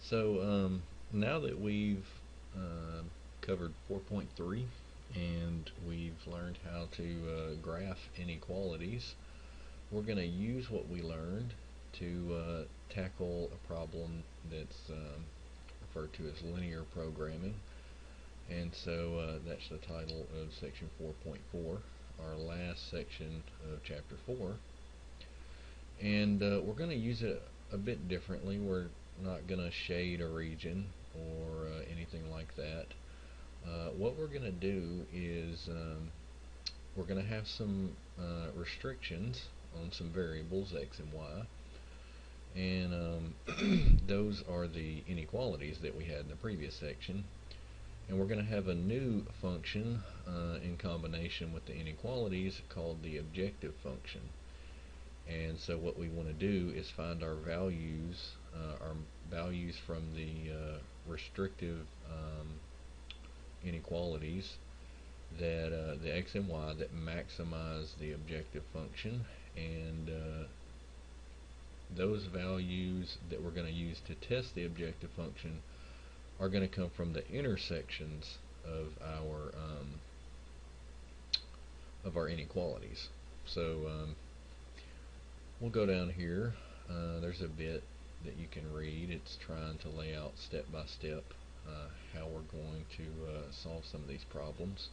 So now that we've uh, covered 4.3 and we've learned how to graph inequalities, we're going to use what we learned to tackle a problem that's referred to as linear programming. And so that's the title of section 4.4, our last section of chapter 4. And we're going to use it a bit differently. We're not going to shade a region or anything like that. What we're going to do is we're going to have some restrictions on some variables x and y, and those are the inequalities that we had in the previous section. And we're going to have a new function in combination with the inequalities called the objective function. And so what we want to do is find our values from the restrictive inequalities that the x and y that maximize the objective function, and those values that we're going to use to test the objective function are going to come from the intersections of our inequalities. So we'll go down here. There's a bit that you can read. It's trying to lay out step by step how we're going to solve some of these problems.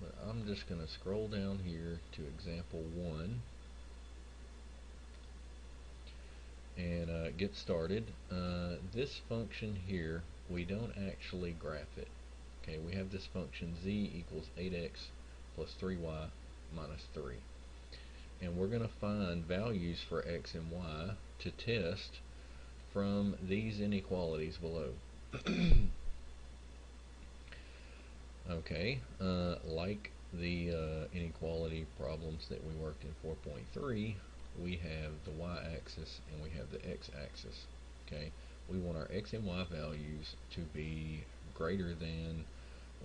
But I'm just going to scroll down here to example 1 and get started. This function here, we don't actually graph it. Okay, we have this function z equals 8x plus 3y minus 3. And we're going to find values for x and y to test from these inequalities below. Okay, like the inequality problems that we worked in 4.3, we have the y-axis and we have the x-axis. Okay, we want our x and y values to be greater than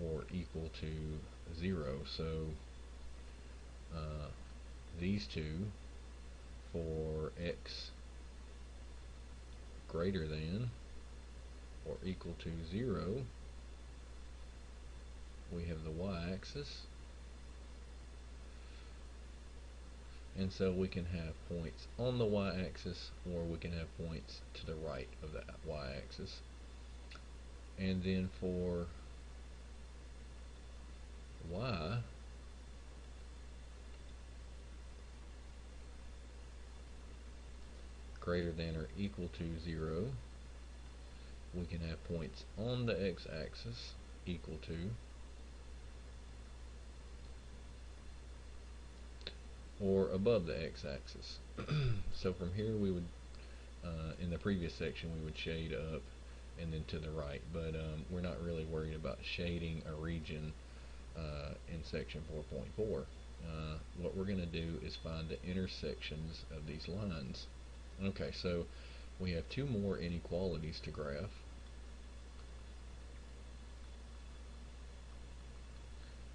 or equal to 0. So these two, for x greater than or equal to 0, we have the y-axis, and so we can have points on the y-axis or we can have points to the right of that y-axis. And then for y, greater than or equal to 0, we can have points on the x-axis equal to or above the x-axis. So from here we would, in the previous section, we would shade up and then to the right, but we're not really worried about shading a region in section 4.4. What we're going to do is find the intersections of these lines. Okay, so we have two more inequalities to graph.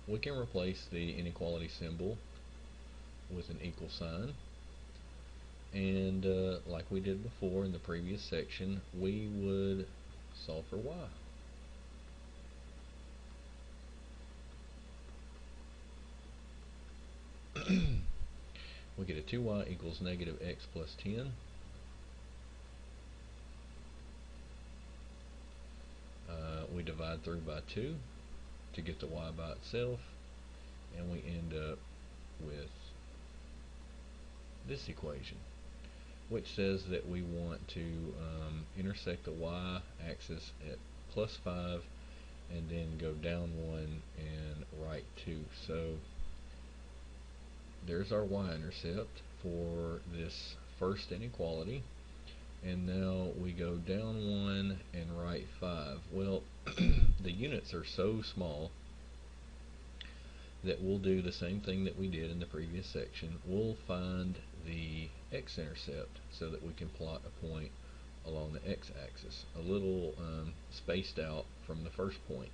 We can replace the inequality symbol with an equal sign, and like we did before in the previous section, we would solve for y. We get a 2y equals negative x plus 10. We divide through by 2 to get the y by itself, and we end up with this equation, which says that we want to intersect the y-axis at plus 5 and then go down 1 and right 2. So there's our y-intercept for this first inequality, and now we go down 1 and right 5. Well, the units are so small that we'll do the same thing that we did in the previous section. We'll find the x-intercept so that we can plot a point along the x-axis, a little spaced out from the first point.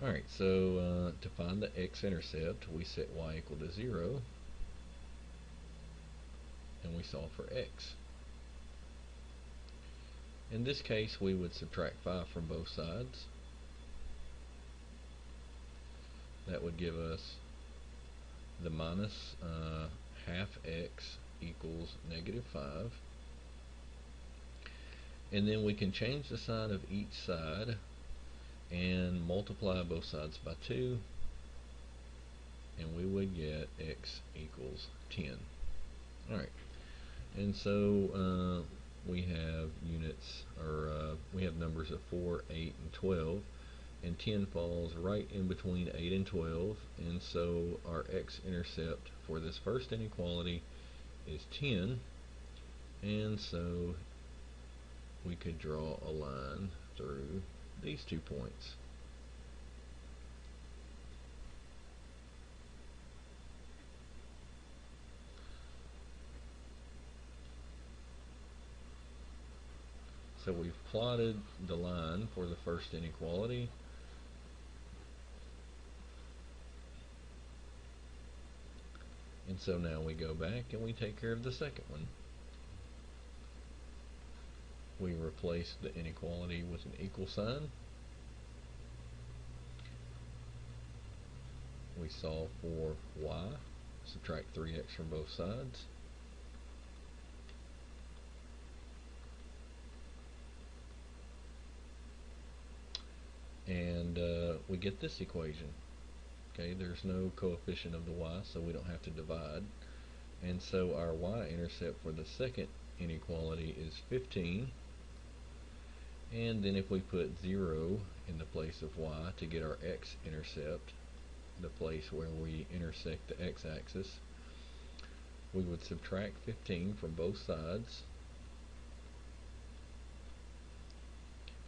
Alright, so to find the x-intercept, we set y equal to 0, and we solve for x. In this case, we would subtract 5 from both sides. That would give us the minus half x equals negative 5. And then we can change the sign of each side and multiply both sides by 2, and we would get x equals 10. Alright, and so we have units, or we have numbers of 4, 8, and 12, and 10 falls right in between 8 and 12, and so our x-intercept for this first inequality is 10, and so we could draw a line through these 2 points. So we've plotted the line for the first inequality. And so now we go back and we take care of the second one. We replace the inequality with an equal sign. We solve for y, subtract 3x from both sides. And we get this equation. Okay, there's no coefficient of the y, so we don't have to divide. And so our y-intercept for the second inequality is 15. And then if we put 0 in the place of y to get our x-intercept, the place where we intersect the x-axis, we would subtract 15 from both sides.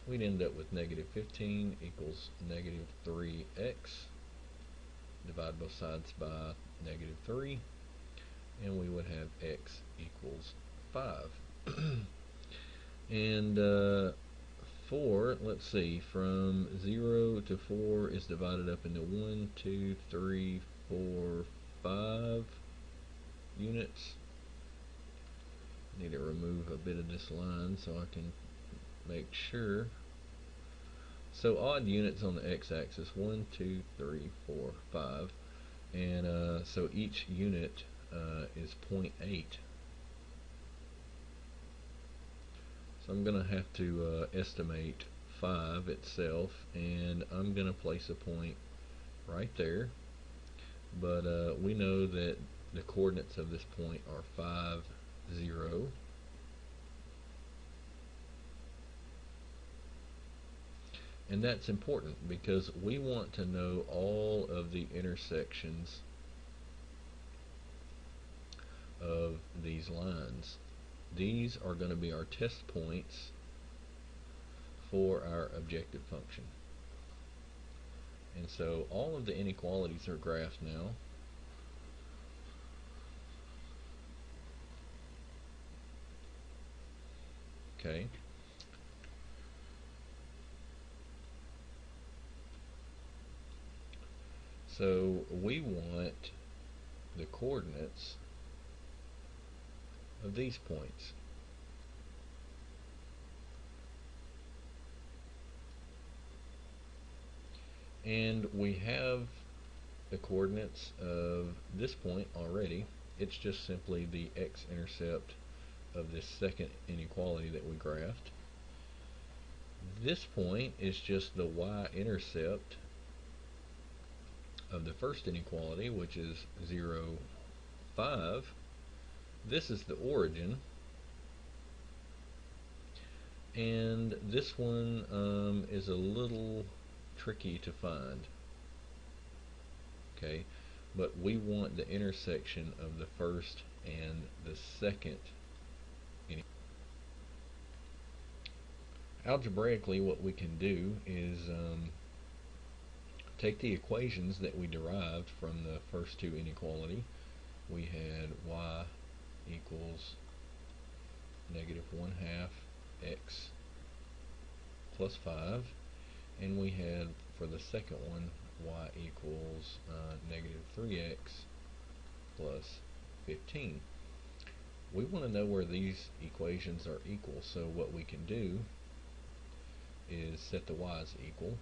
We'd end up with negative 15 equals negative 3x. Divide both sides by negative 3, and we would have x equals 5. And 4, let's see, from 0 to 4 is divided up into 1, 2, 3, 4, 5 units. I need to remove a bit of this line so I can make sure. So odd units on the x-axis, 1, 2, 3, 4, 5, and so each unit is 0.8. So I'm going to have to estimate 5 itself, and I'm going to place a point right there. But we know that the coordinates of this point are 5, 0. And that's important because we want to know all of the intersections of these lines. These are going to be our test points for our objective function. And so all of the inequalities are graphed now. Okay. So we want the coordinates of these points. And we have the coordinates of this point already. It's just simply the x-intercept of this second inequality that we graphed. This point is just the y-intercept of the first inequality, which is 0, 5. This is the origin, and this one is a little tricky to find. Okay, but we want the intersection of the first and the second inequality. Algebraically, what we can do is take the equations that we derived from the first two inequality. We had y equals negative 1/2 x plus 5, and we had for the second one y equals negative 3x plus 15. we want to know where these equations are equal, so what we can do is set the y's equal.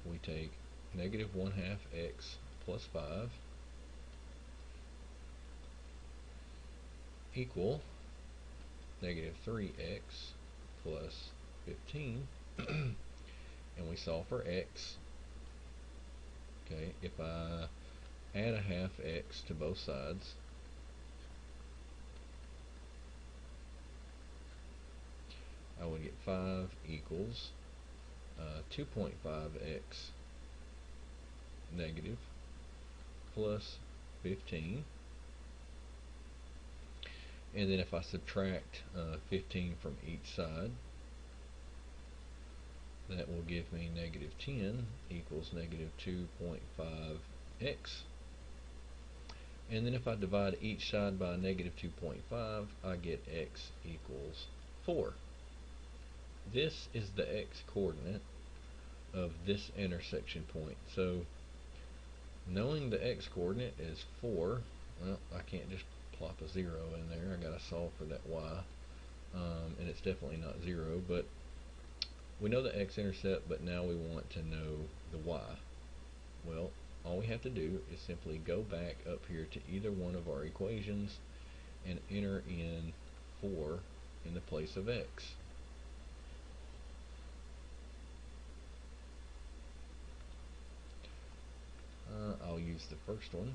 We take negative 1/2 x plus 5 equal negative 3x plus 15 and we solve for x. Okay, if I add a half x to both sides, I would get 5 equals 2.5x negative plus 15. And then if I subtract 15 from each side, that will give me negative 10 equals negative 2.5x. And then if I divide each side by negative 2.5, I get x equals 4. This is the x coordinate of this intersection point. So knowing the x coordinate is 4, well, I can't just plop a 0 in there. I gotta solve for that y, and it's definitely not 0, but we know the x-intercept, but now we want to know the y. Well, all we have to do is simply go back up here to either one of our equations and enter in 4 in the place of x. I'll use the first one.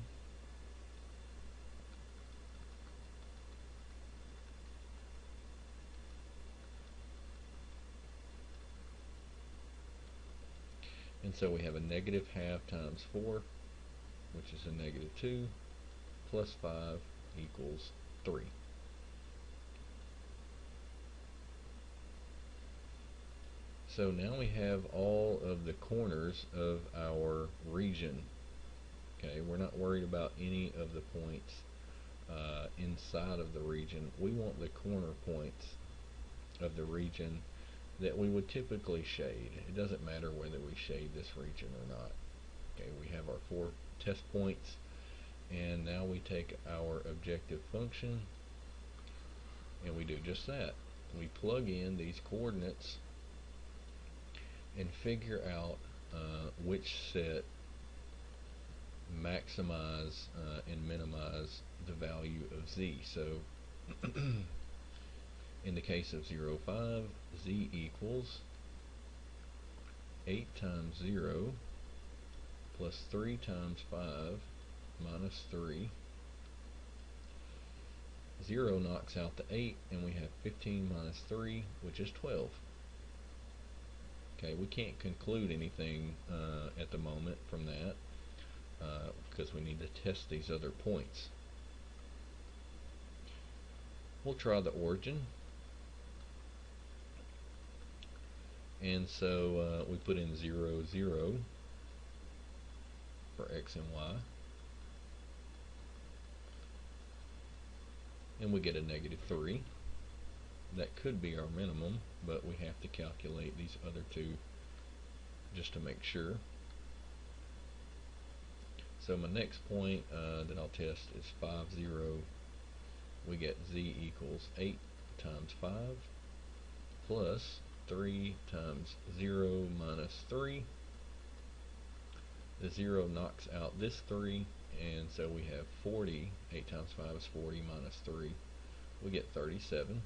And so we have a negative half times 4, which is a negative 2, plus 5 equals 3. So now we have all of the corners of our region. Okay, we're not worried about any of the points inside of the region. We want the corner points of the region that we would typically shade. It doesn't matter whether we shade this region or not. Okay, we have our 4 test points, and now we take our objective function and we do just that. We plug in these coordinates and figure out which set maximize and minimize the value of z. So in the case of 0, 5, z equals 8 times 0 plus 3 times 5 minus 3. 0 knocks out the 8, and we have 15 minus 3, which is 12. Okay, we can't conclude anything at the moment from that because we need to test these other points. We'll try the origin. And so we put in 0, 0 for x and y. And we get a negative 3. That could be our minimum, but we have to calculate these other two just to make sure. So my next point that I'll test is 5, 0. We get z equals 8 times 5 plus 3 times 0 minus 3. The 0 knocks out this 3, and so we have 40. 8 times 5 is 40 minus 3. We get 37.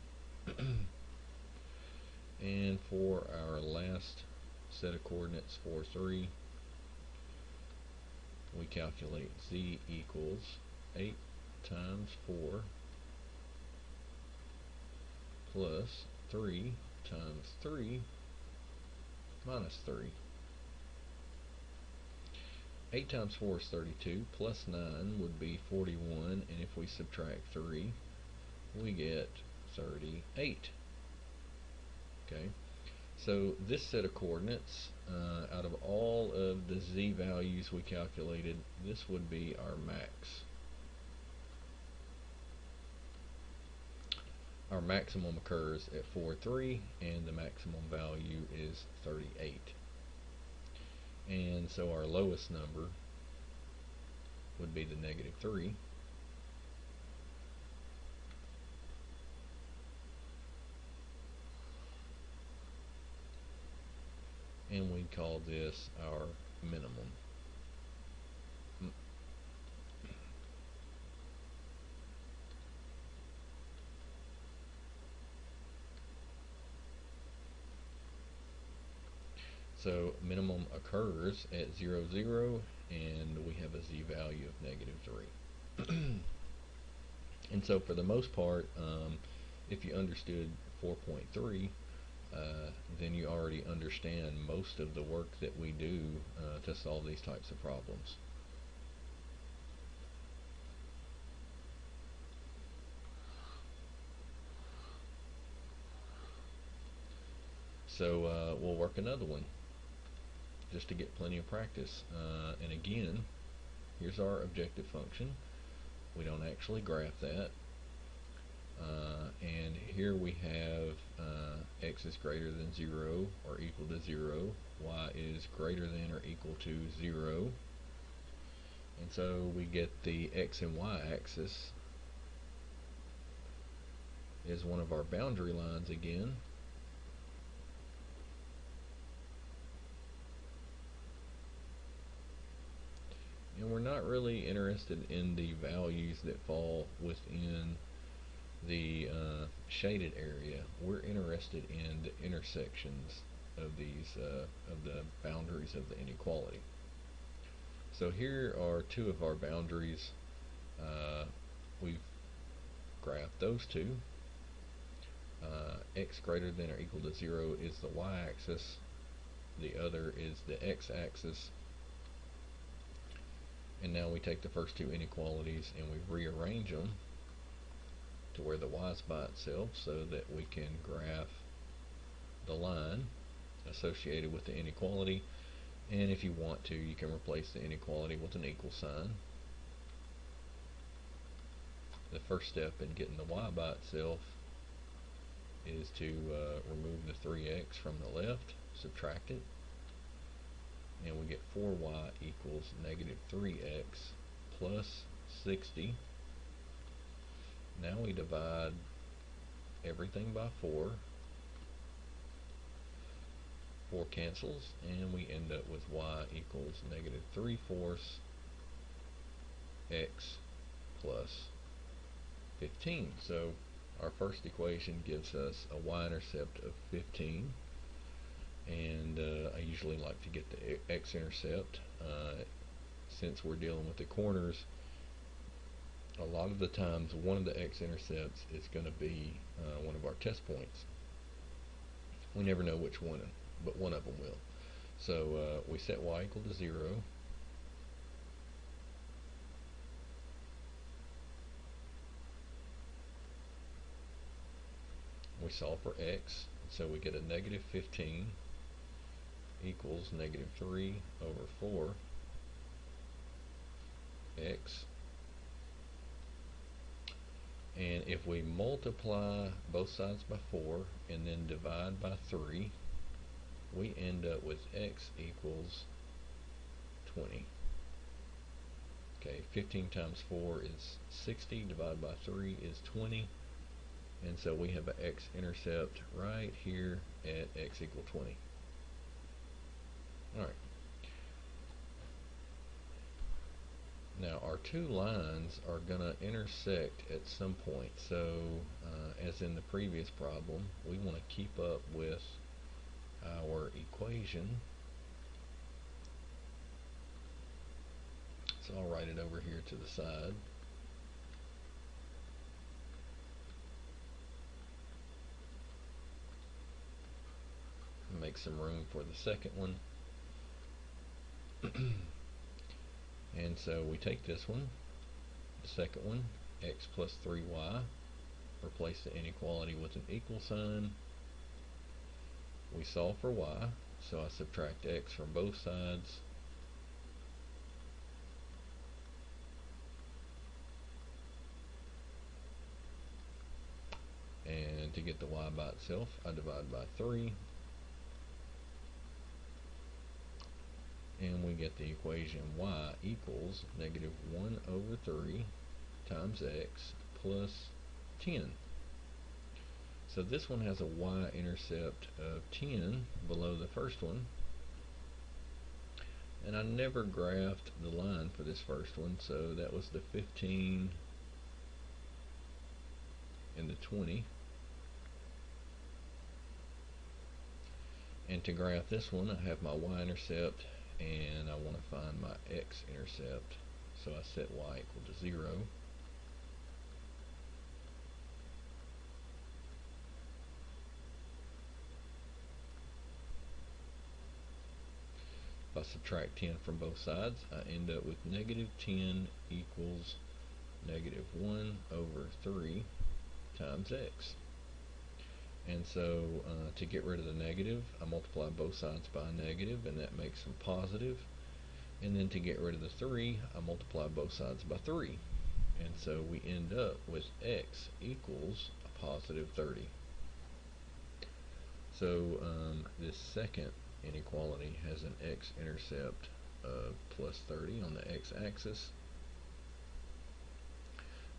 And for our last set of coordinates, 4, 3, we calculate z equals 8 times 4 plus 3 times 3 minus 3. 8 times 4 is 32, plus 9 would be 41, and if we subtract 3, we get 38. Okay, so this set of coordinates, out of all of the z values we calculated, this would be our max. Our maximum occurs at 4, 3, and the maximum value is 38. And so our lowest number would be the negative 3. and call this our minimum. So minimum occurs at 0, 0, and we have a z-value of -3. And so for the most part, if you understood 4.3, then you already understand most of the work that we do to solve these types of problems. So we'll work another one just to get plenty of practice. And again, here's our objective function. We don't actually graph that. And here we have x is greater than 0 or equal to 0, y is greater than or equal to 0. And so we get the x and y axis is one of our boundary lines again. And we're not really interested in the values that fall within the shaded area. We're interested in the intersections of these of the boundaries of the inequality. So here are two of our boundaries. We've graphed those two. X greater than or equal to 0 is the y-axis. The other is the x-axis. And now we take the first two inequalities and we rearrange them to where the y is by itself so that we can graph the line associated with the inequality. And if you want to, you can replace the inequality with an equal sign. The first step in getting the y by itself is to remove the 3x from the left, subtract it, and we get 4y equals -3x plus 60. Now we divide everything by 4. 4 cancels, and we end up with y equals -3/4 x plus 15. So our first equation gives us a y-intercept of 15. And I usually like to get the x-intercept. Since we're dealing with the corners, a lot of the times one of the x-intercepts is going to be one of our test points. We never know which one, but one of them will. So we set y equal to 0. We solve for x, so we get a -15 equals -3/4 x. And if we multiply both sides by 4 and then divide by 3, we end up with x equals 20. Okay, 15 times 4 is 60, divided by 3 is 20. And so we have an x-intercept right here at x equal 20. Alright. Now our two lines are going to intersect at some point. So as in the previous problem, we want to keep up with our equation. So I'll write it over here to the side. Make some room for the second one. And so we take this one, the second one, x plus 3y, replace the inequality with an equal sign. We solve for y, so I subtract x from both sides. And to get the y by itself, I divide by 3. And we get the equation y equals -1/3 times x plus 10. So this one has a y-intercept of 10 below the first one. And I never graphed the line for this first one, so that was the 15 and the 20. And to graph this one, I have my y-intercept and I want to find my x-intercept. So I set y equal to 0. If I subtract 10 from both sides, I end up with negative 10 equals negative 1 over 3 times x. And so to get rid of the negative, I multiply both sides by a negative, and that makes them positive. And then to get rid of the 3, I multiply both sides by 3. And so we end up with x equals a positive 30. So this second inequality has an x-intercept of plus 30 on the x-axis.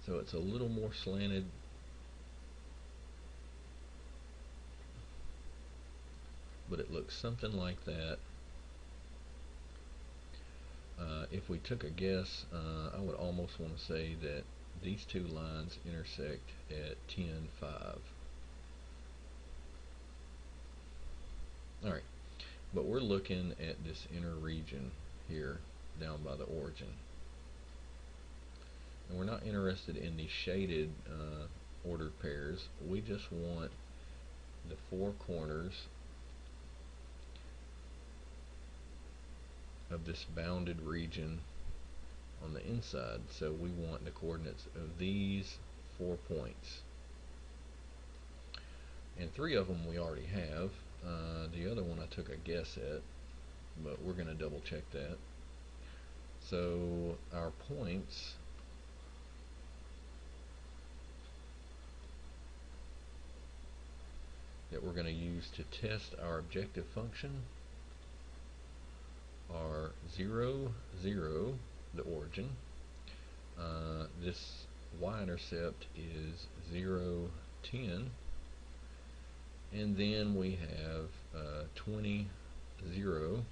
So it's a little more slanted, but it looks something like that. If we took a guess, I would almost want to say that these two lines intersect at 10.5. Alright, but we're looking at this inner region here down by the origin. And we're not interested in the shaded ordered pairs. We just want the four corners of this bounded region on the inside. So we want the coordinates of these 4 points. And 3 of them we already have. The other one I took a guess at, but we're going to double check that. So our points that we're going to use to test our objective function are 0, 0, the origin. This y-intercept is 0, 10. And then we have 20, 0.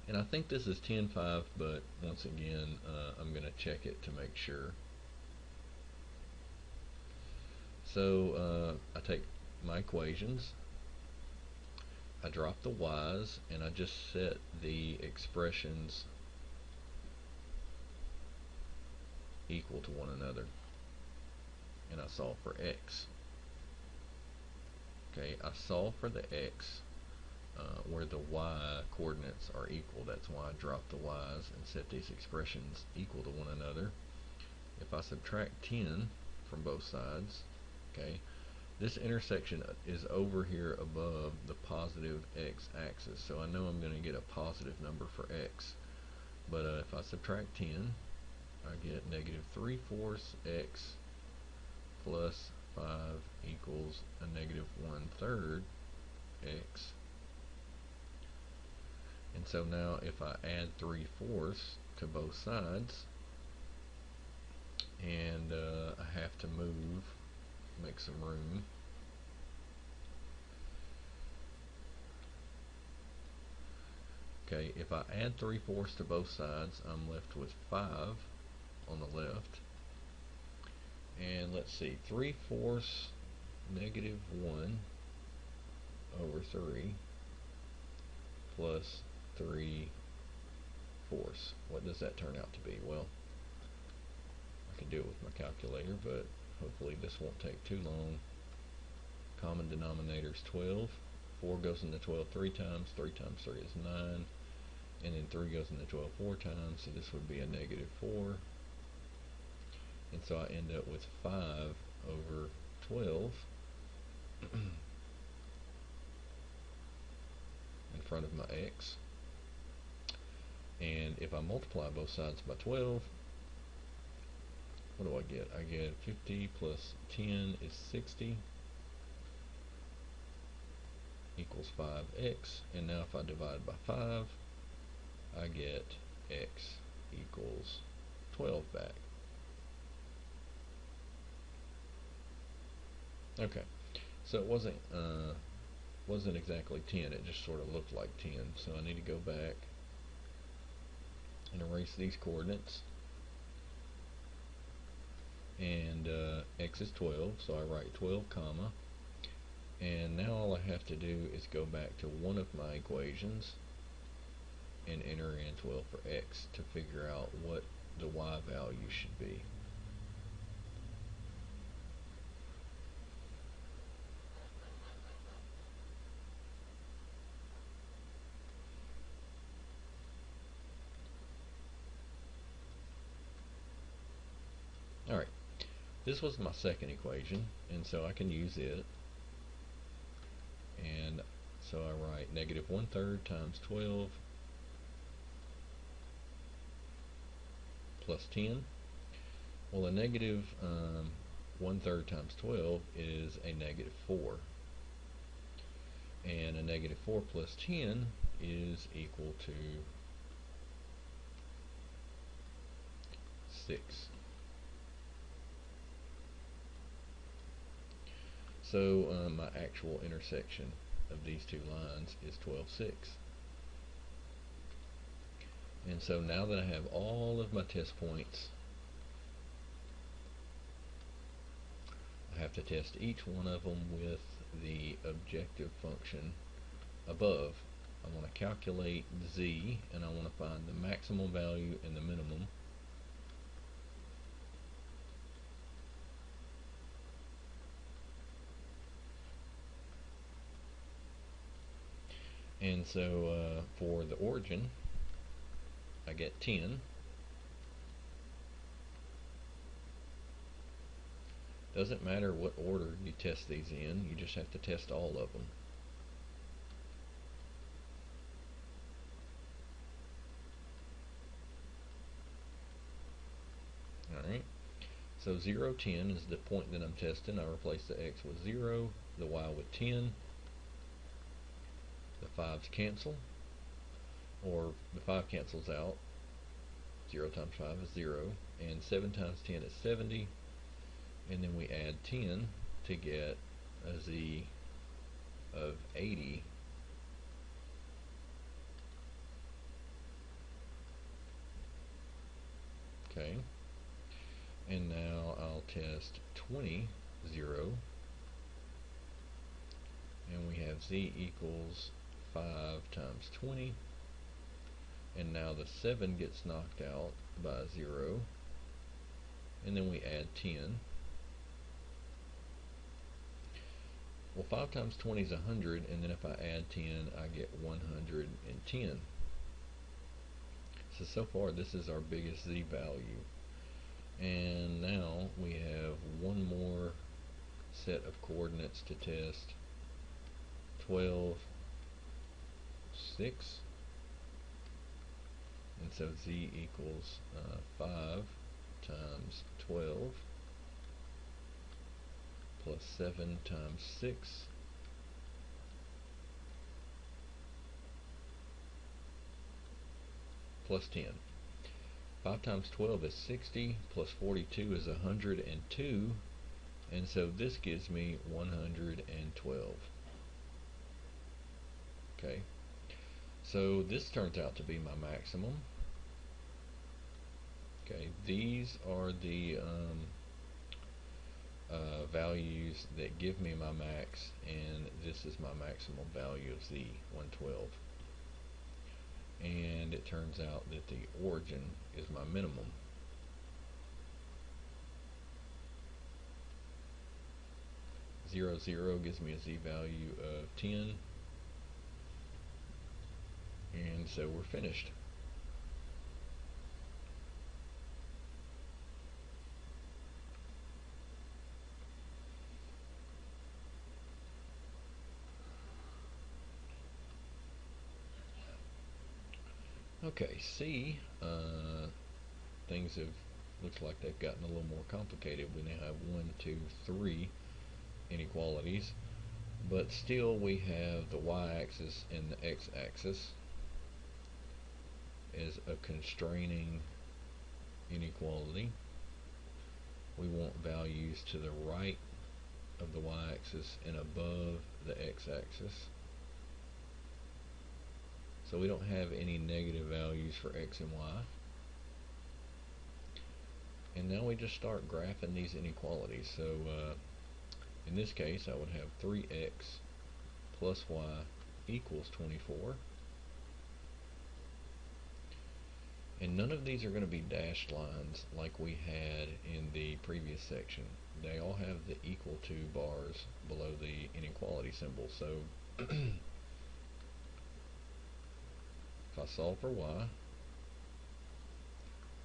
And I think this is 10.5, but once again, I'm going to check it to make sure. So I take my equations, I drop the y's, and I just set the expressions equal to one another, and I solve for x. Okay, I solve for the x where the y coordinates are equal. That's why I drop the y's and set these expressions equal to one another. If I subtract 10 from both sides, okay, this intersection is over here above the positive x-axis, so I know I'm going to get a positive number for x. But if I subtract 10, I get negative 3/4 x plus 5 equals a negative 1/3 x. And so now if I add 3/4 to both sides, and I have to make some room. Okay, if I add 3/4 to both sides, I'm left with 5 on the left. And let's see, 3/4 negative 1 over 3 plus 3/4. What does that turn out to be? Well, I can do it with my calculator, but hopefully this won't take too long. Common denominator is 12. 4 goes into 12 3 times. 3 times 3 is 9. And then 3 goes into 12 4 times, so this would be a negative 4. And so I end up with 5 over 12 in front of my x. And if I multiply both sides by 12, what do I get? I get 50 plus 10 is 60 equals 5x. And now if I divide by 5, I get x equals 12 back. Okay, so it wasn't wasn't exactly 10, it just sort of looked like 10. So I need to go back and erase these coordinates. And x is 12, so I write 12 comma, and now all I have to do is go back to one of my equations and enter in 12 for x to figure out what the y value should be. Alright, this was my second equation, and so I can use it. And so I write negative 1/3 times 12 plus 10. Well, a negative 1/3 times 12 is a negative 4. And a negative 4 plus 10 is equal to 6. So my actual intersection of these two lines is 12/6. And so now that I have all of my test points, I have to test each one of them with the objective function above. I want to calculate z, and I want to find the maximum value and the minimum. And so for the origin, I get 10. Doesn't matter what order you test these in, you just have to test all of them. Alright, so 0, 10 is the point that I'm testing. I replace the x with 0, the y with 10. The 5's cancel, or the 5 cancels out. 0 times 5 is 0, and 7 times 10 is 70, and then we add 10 to get a z of 80. Okay, and now I'll test 20, 0, and we have z equals 5 times 20, and now the 7 gets knocked out by 0, and then we add 10. Well, 5 times 20 is 100, and then if I add 10, I get 110. So far this is our biggest z value. And now we have one more set of coordinates to test. 12, 6, and so z equals 5 times 12 plus 7 times 6 plus 10. 5 times 12 is 60, plus 42 is 102, and so this gives me 112. Okay, so this turns out to be my maximum. Okay, these are the values that give me my max, and this is my maximum value of z, 112. And it turns out that the origin is my minimum. Zero, 0 gives me a z value of 10, and so we're finished. Okay, C, things have, looks like they've gotten a little more complicated. We now have 1, 2, 3 inequalities, but still we have the y-axis and the x-axis as a constraining inequality. We want values to the right of the y-axis and above the x-axis. So we don't have any negative values for x and y. And now we just start graphing these inequalities. So in this case, I would have 3x plus y equals 24. And none of these are going to be dashed lines like we had in the previous section. They all have the equal to bars below the inequality symbol. So if I solve for y,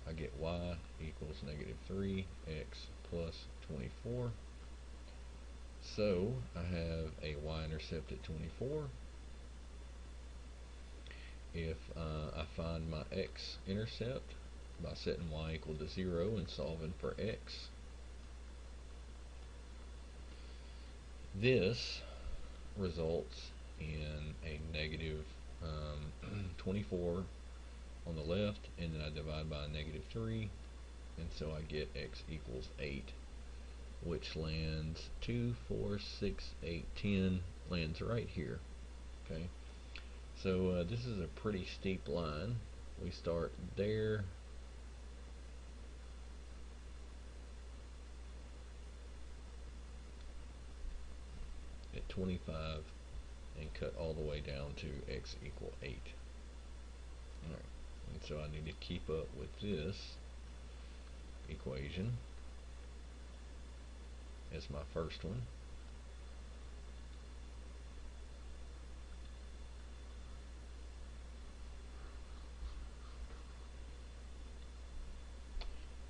I get y equals negative 3x plus 24. So I have a y-intercept at 24. If I find my x-intercept by setting y equal to 0 and solving for x, this results in a negative 24 on the left, and then I divide by a negative 3, and so I get x equals 8, which lands 2, 4, 6, 8, 10, lands right here. Okay, so this is a pretty steep line. We start there, at 25, and cut all the way down to x equal 8. Alright, and so I need to keep up with this equation as my first one.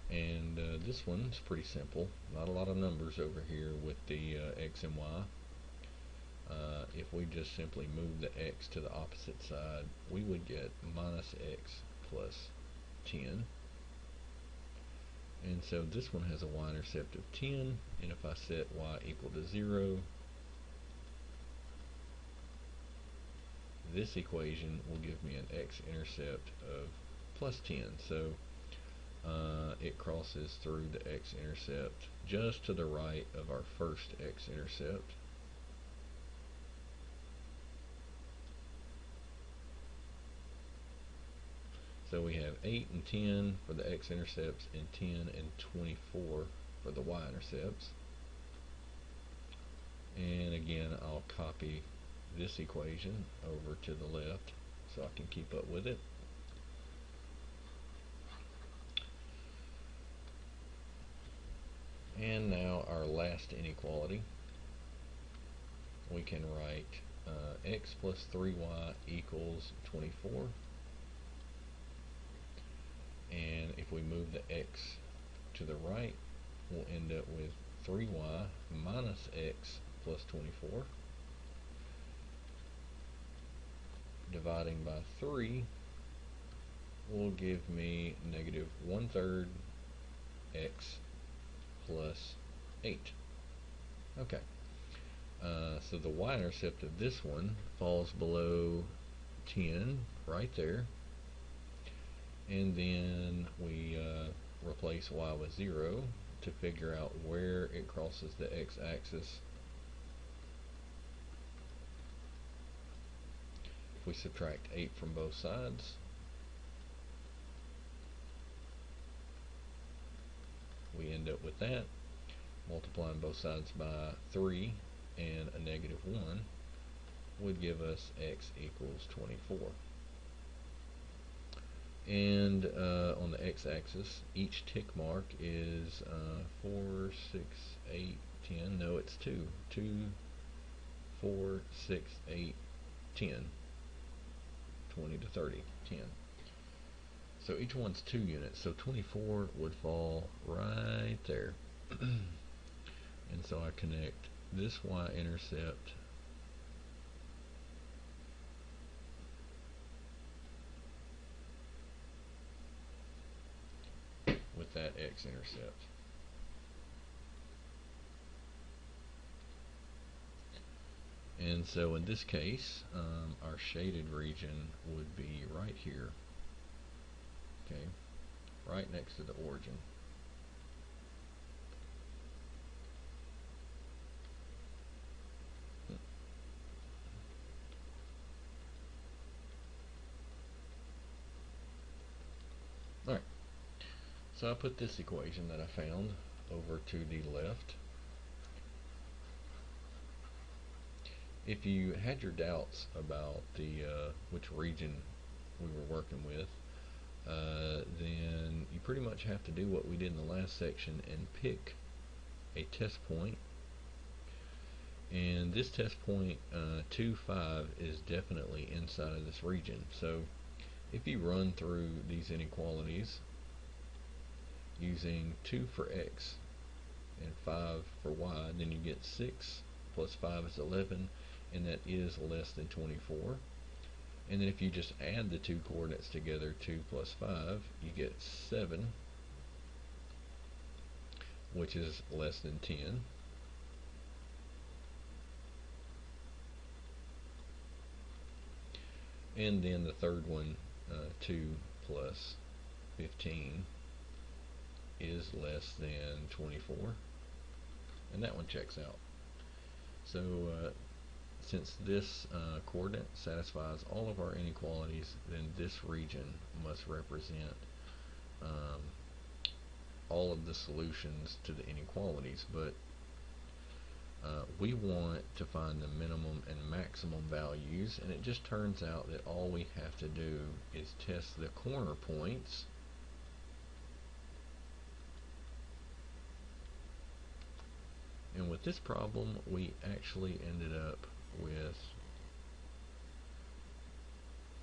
And this one's pretty simple. Not a lot of numbers over here with the x and y. If we just simply move the x to the opposite side, we would get minus x plus 10. And so this one has a y-intercept of 10, and if I set y equal to 0, this equation will give me an x-intercept of plus 10. So it crosses through the x-intercept just to the right of our first x-intercept. So we have 8 and 10 for the x-intercepts, and 10 and 24 for the y-intercepts. And again, I'll copy this equation over to the left so I can keep up with it. And now our last inequality. We can write x plus 3y equals 24. And if we move the x to the right, we'll end up with 3y minus x plus 24. Dividing by 3 will give me negative 1/3 x plus 8. Okay, so the y-intercept of this one falls below 10 right there, and then we replace y with 0 to figure out where it crosses the x-axis. If we subtract 8 from both sides, we end up with that. Multiplying both sides by 3 and a negative 1 would give us x equals 24. And on the x-axis, each tick mark is 4, 6, 8, 10. No, it's 2. 2, 4, 6, 8, 10. 20 to 30, 10. So each one's 2 units, so 24 would fall right there. And so I connect this y-intercept with that x-intercept. And so in this case, our shaded region would be right here, okay, right next to the origin. So I put this equation that I found over to the left. If you had your doubts about the which region we were working with, then you pretty much have to do what we did in the last section and pick a test point. And this test point 2, 5 is definitely inside of this region. So if you run through these inequalities using 2 for x and 5 for y, then you get 6 plus 5 is 11, and that is less than 24. And then if you just add the two coordinates together, 2 plus 5, you get 7, which is less than 10. And then the third one, 2 plus 15 is less than 24. And that one checks out. So since this coordinate satisfies all of our inequalities, then this region must represent all of the solutions to the inequalities. But we want to find the minimum and maximum values, and it just turns out that all we have to do is test the corner points. And with this problem, we actually ended up with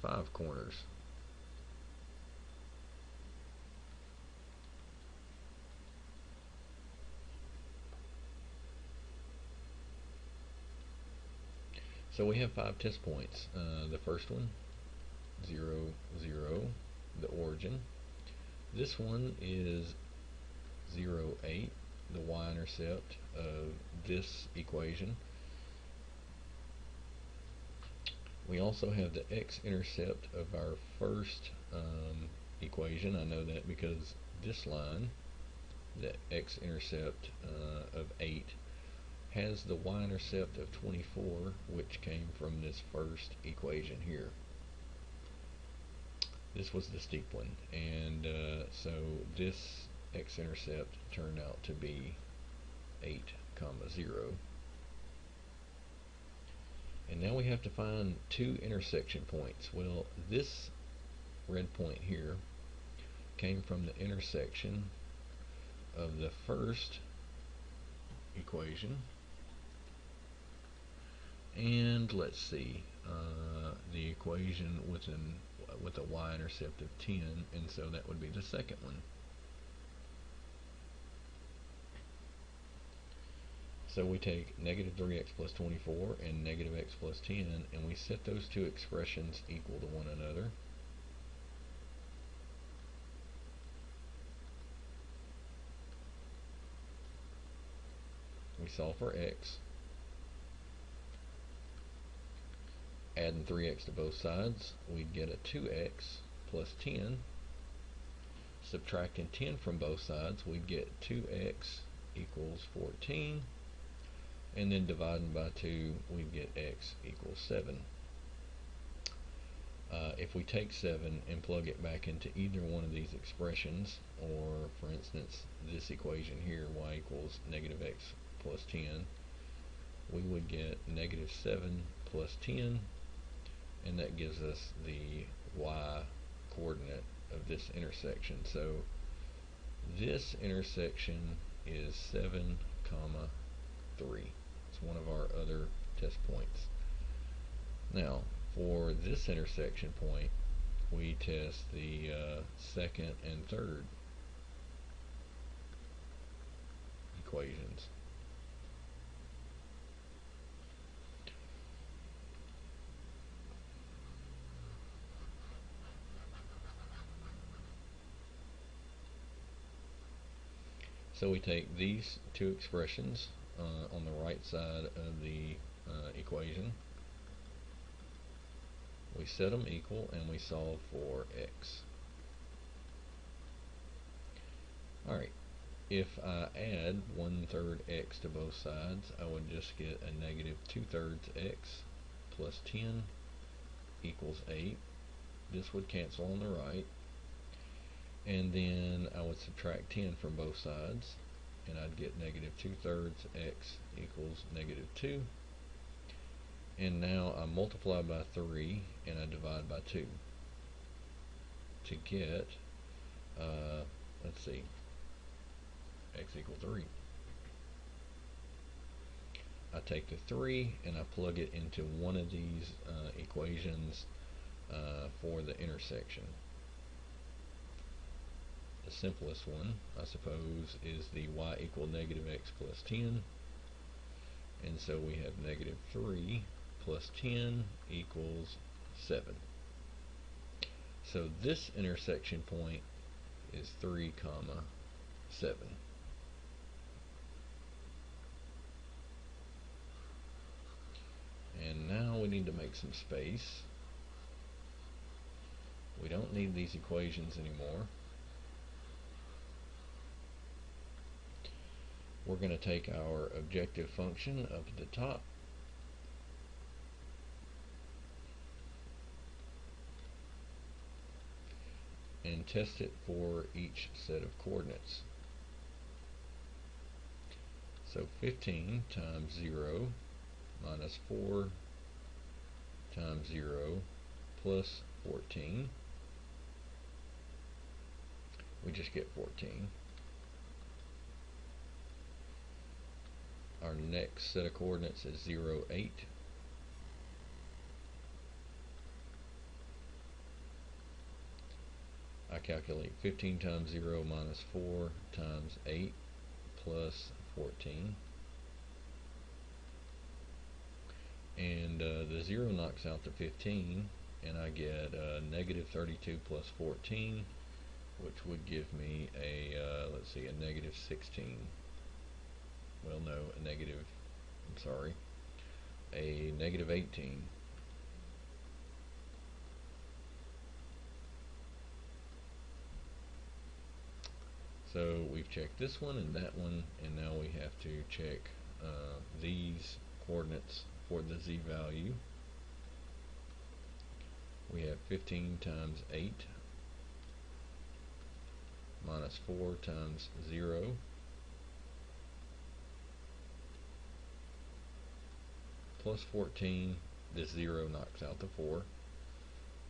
5 corners. So we have 5 test points. The first one, 0, 0, the origin. This one is 0, 8, the y-intercept of this equation. We also have the x-intercept of our first equation. I know that because this line, the x-intercept of 8, has the y-intercept of 24, which came from this first equation here. This was the steep one, and so this x-intercept turned out to be 8, 0. And now we have to find 2 intersection points. Well, this red point here came from the intersection of the first equation, and let's see, the equation with a y-intercept of 10, and so that would be the second one. So we take negative 3x plus 24 and negative x plus 10, and we set those two expressions equal to one another. We solve for x, adding 3x to both sides, we'd get a 2x plus 10. Subtracting 10 from both sides, we'd get 2x equals 14. And then dividing by 2, we'd get x equals 7. If we take 7 and plug it back into either one of these expressions, or for instance this equation here, y equals negative x plus 10, we would get negative 7 plus 10, and that gives us the y coordinate of this intersection. So this intersection is 7, 3. It's one of our other test points. Now, for this intersection point, we test the second and third equations. So we take these two expressions on the right side of the equation, we set them equal, and we solve for x. Alright, if I add 1/3 x to both sides, I would just get a negative 2/3 x plus 10 equals 8. This would cancel on the right. and then I would subtract 10 from both sides, and I'd get negative 2/3 x equals negative 2. And now I multiply by 3 and I divide by 2 to get, let's see, x equals 3. I take the 3 and I plug it into one of these equations for the intersection. The simplest one, I suppose, is the y equal negative x plus 10. And so we have negative 3 plus 10 equals 7. So this intersection point is 3 comma 7. And now we need to make some space. We don't need these equations anymore. We're going to take our objective function up at the top and test it for each set of coordinates. So 15 times 0 minus 4 times 0 plus 14. We just get 14. Our next set of coordinates is 0, 8. I calculate 15 times 0 minus 4 times 8 plus 14. And the 0 knocks out the 15, and I get negative 32 plus 14, which would give me a, let's see, a negative 16. Well, no, a negative, I'm sorry, a negative 18. So we've checked this one and that one, and now we have to check these coordinates for the z value. We have 15 times 8 minus 4 times 0 plus 14. This 0 knocks out the 4.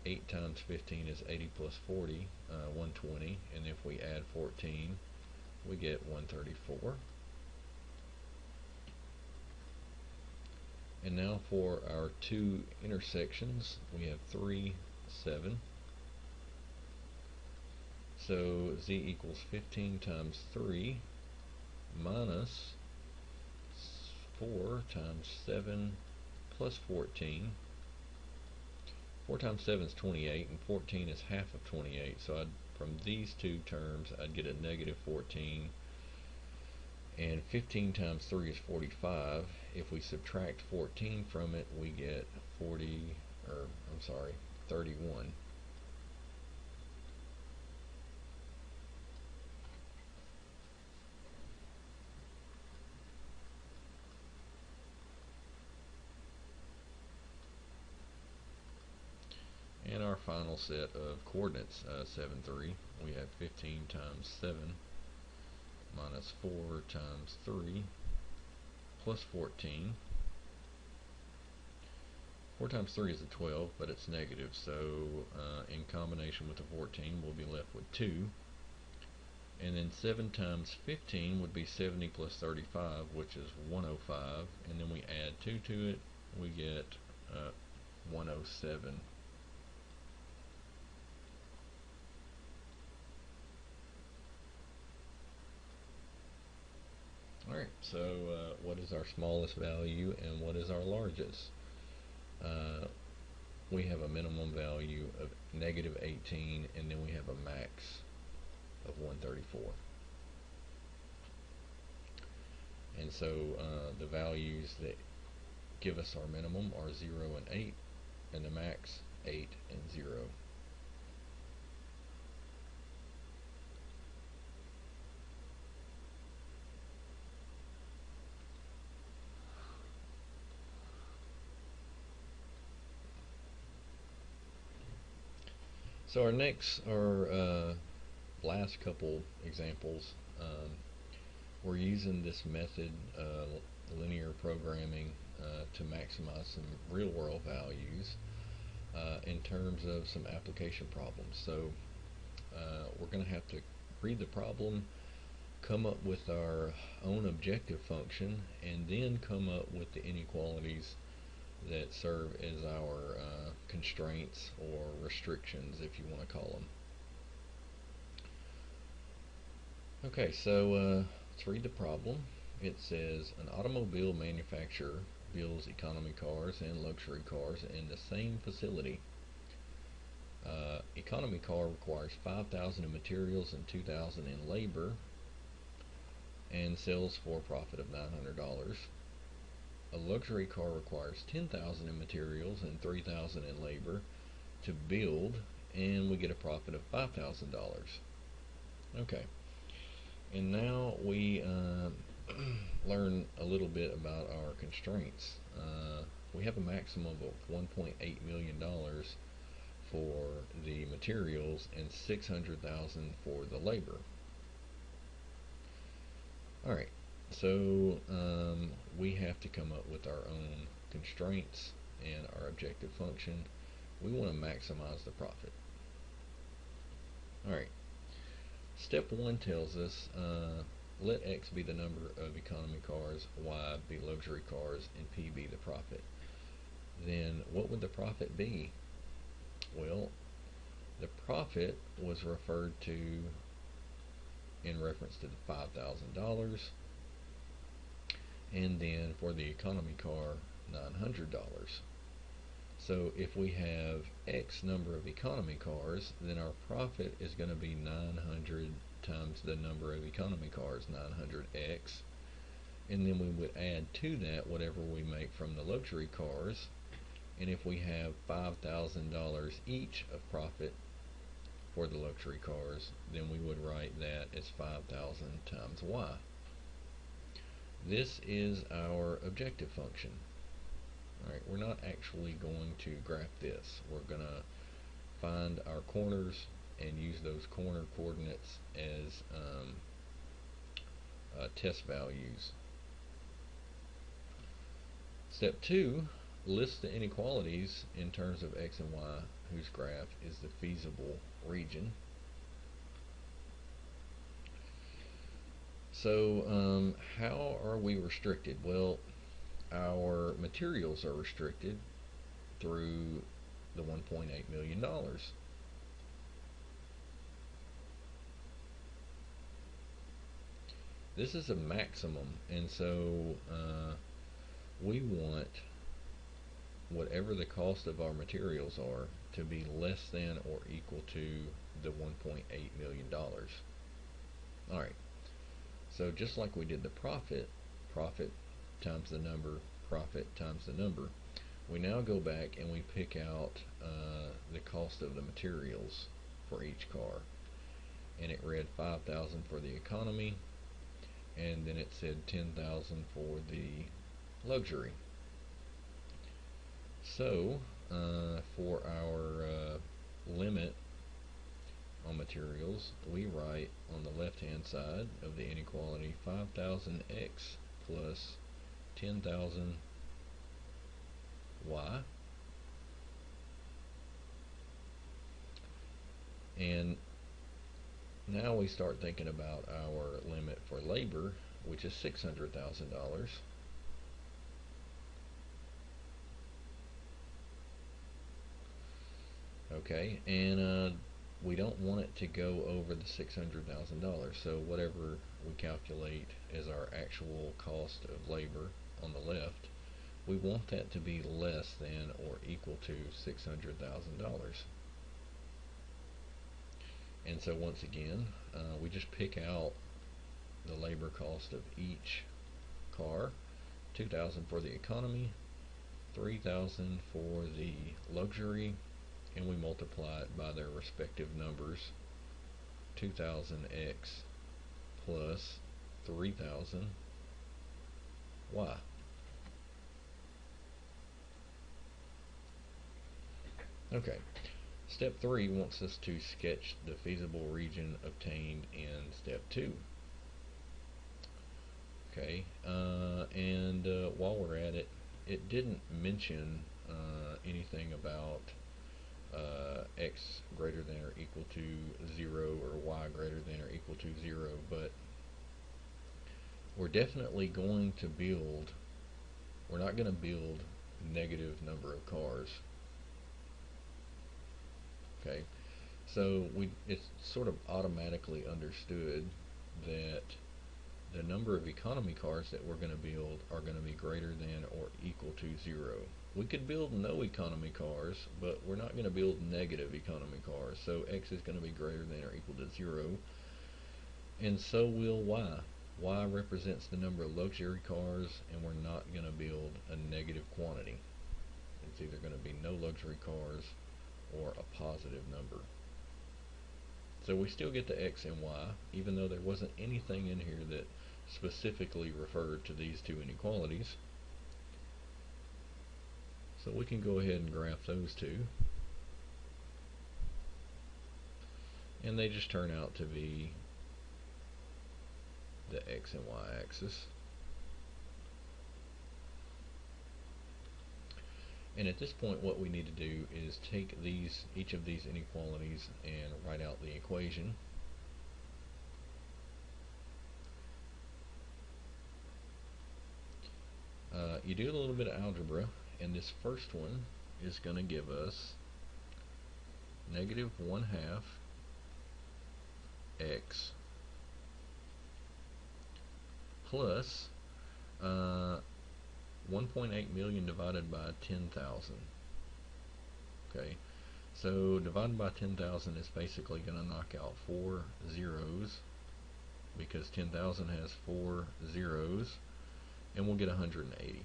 8 times 15 is 80 plus 40, 120, and if we add 14 we get 134. And now for our two intersections, we have 3, 7. So z equals 15 times 3 minus 4 times 7 plus 14. 4 times 7 is 28, and 14 is half of 28, so from these two terms I'd get a negative 14, and 15 times 3 is 45. If we subtract 14 from it, we get 31. And our final set of coordinates, 7, 3, we have 15 times 7 minus 4 times 3 plus 14. 4 times 3 is a 12, but it's negative, so in combination with the 14 we'll be left with 2. And then 7 times 15 would be 70 plus 35, which is 105, and then we add 2 to it, we get 107. Alright, so what is our smallest value and what is our largest? We have a minimum value of negative 18, and then we have a max of 134. And so the values that give us our minimum are 0 and 8, and the max 8 and 0. So our last couple examples, we're using this method, linear programming, to maximize some real world values in terms of some application problems. So we're going to have to read the problem, come up with our own objective function, and then come up with the inequalities that serve as our constraints or restrictions, if you want to call them. Okay, so let's read the problem. It says an automobile manufacturer builds economy cars and luxury cars in the same facility. Economy car requires 5,000 in materials and 2,000 in labor and sells for a profit of $900. A luxury car requires 10,000 in materials and 3,000 in labor to build, and we get a profit of $5,000. Okay, and now we learn a little bit about our constraints. We have a maximum of $1.8 million for the materials and 600,000 for the labor. Alright, so we have to come up with our own constraints and our objective function. We want to maximize the profit. Alright, step 1 tells us let X be the number of economy cars, Y be luxury cars, and P be the profit. Then what would the profit be? Well, the profit was referred to in reference to the $5,000, and then for the economy car, $900. So if we have X number of economy cars, then our profit is going to be 900 times the number of economy cars, 900x, and then we would add to that whatever we make from the luxury cars. And if we have $5,000 each of profit for the luxury cars, then we would write that as 5,000 times y. This is our objective function. Alright, we're not actually going to graph this. We're going to find our corners and use those corner coordinates as test values. Step 2, list the inequalities in terms of x and y whose graph is the feasible region. So how are we restricted? Well, our materials are restricted through the $1.8 million. This is a maximum, and so we want whatever the cost of our materials are to be less than or equal to the $1.8 million. Alright, so just like we did the profit times the number, profit times the number, we now go back and we pick out the cost of the materials for each car. And it read 5,000 for the economy, and then it said 10,000 for the luxury. So for our limit on materials, we write on the left hand side of the inequality 5,000x plus 10,000 y, and now we start thinking about our limit for labor, which is $600,000. Okay, and we don't want it to go over the $600,000, so whatever we calculate as our actual cost of labor on the left, we want that to be less than or equal to $600,000. And so once again, we just pick out the labor cost of each car, 2,000 for the economy, 3,000 for the luxury, and we multiply it by their respective numbers, 2,000x plus 3,000 y. Okay, Step 3 wants us to sketch the feasible region obtained in step 2. Okay, and while we're at it, it didn't mention anything about x greater than or equal to 0 or y greater than or equal to 0, but we're definitely going to build, we're not going to build negative number of cars. Okay, so it's sort of automatically understood that the number of economy cars that we're going to build are going to be greater than or equal to 0. We could build no economy cars, but we're not going to build negative economy cars, so x is going to be greater than or equal to 0, and so will y. Y represents the number of luxury cars, and we're not going to build a negative quantity. It's either going to be no luxury cars or a positive number. So we still get the x and y, even though there wasn't anything in here that specifically referred to these two inequalities. So we can go ahead and graph those two. And they just turn out to be the x and y axis. And at this point, what we need to do is take each of these inequalities and write out the equation. You do a little bit of algebra, and this first one is going to give us negative 1/2 x plus 1.8 million divided by 10,000. Okay, so divided by 10,000 is basically going to knock out 4 zeros, because 10,000 has 4 zeros, and we'll get 180.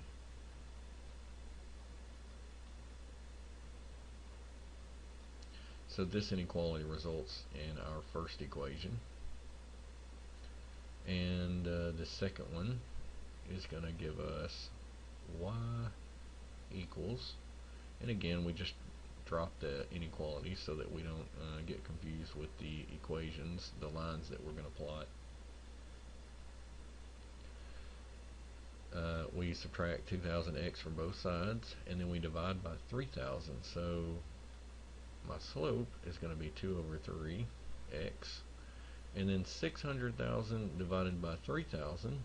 So this inequality results in our first equation, and the second one is going to give us y equals, and again we just drop the inequality so that we don't get confused with the equations, the lines that we're going to plot. We subtract 2000x from both sides, and then we divide by 3000. So my slope is going to be 2/3x, and then 600,000 divided by 3000.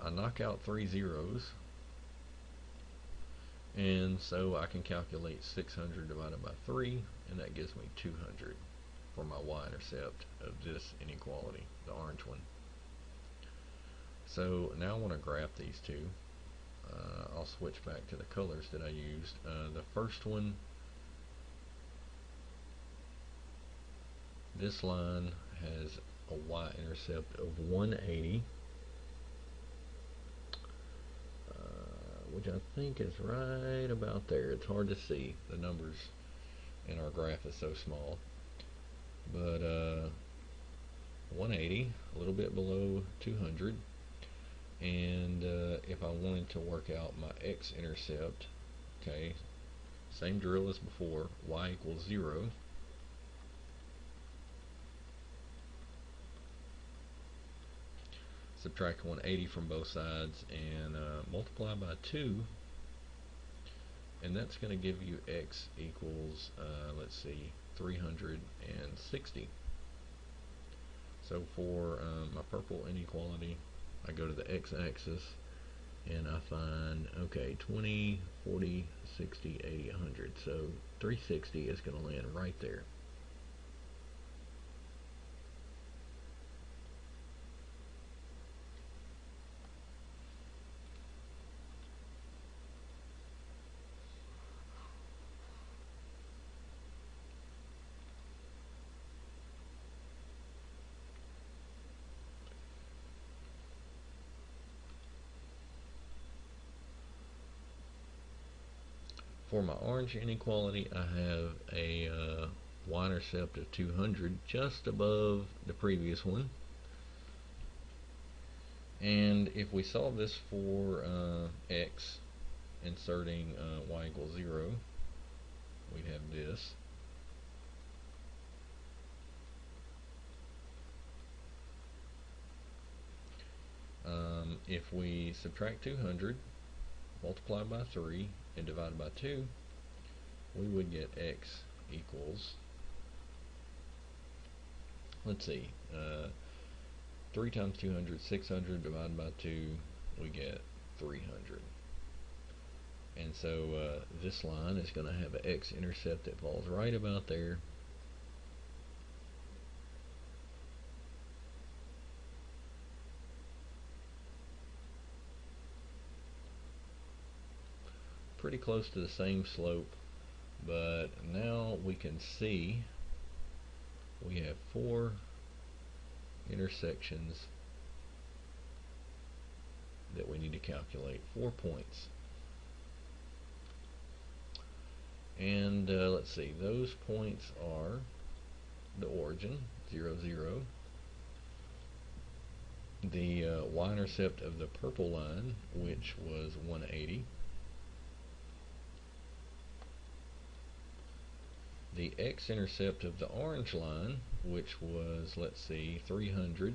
I knock out 3 zeros, and so I can calculate 600 divided by 3, and that gives me 200 for my y-intercept of this inequality, the orange one. So now I want to graph these two. I'll switch back to the colors that I used. The first one, this line has a y-intercept of 180, which I think is right about there. It's hard to see. The numbers in our graph is so small. But 180, a little bit below 200. And if I wanted to work out my x-intercept, okay, same drill as before, y equals 0. Subtract 180 from both sides and multiply by 2, and that's going to give you x equals, let's see, 360. So for my purple inequality, I go to the x-axis and I find, okay, 20, 40, 60, 80, 100. So 360 is going to land right there. For my orange inequality, I have a y-intercept of 200, just above the previous one. And if we solve this for x, inserting y equals 0, we'd have this. If we subtract 200, multiply by 3, and divide by 2, we would get x equals, let's see, 3 times 200, 600, divided by 2, we get 300. And so this line is going to have an x-intercept that falls right about there. Pretty close to the same slope, but now we can see we have 4 intersections that we need to calculate, 4 points. And let's see, those points are the origin, 0, 0, the y-intercept of the purple line, which was 180, the x-intercept of the orange line, which was, let's see, 300,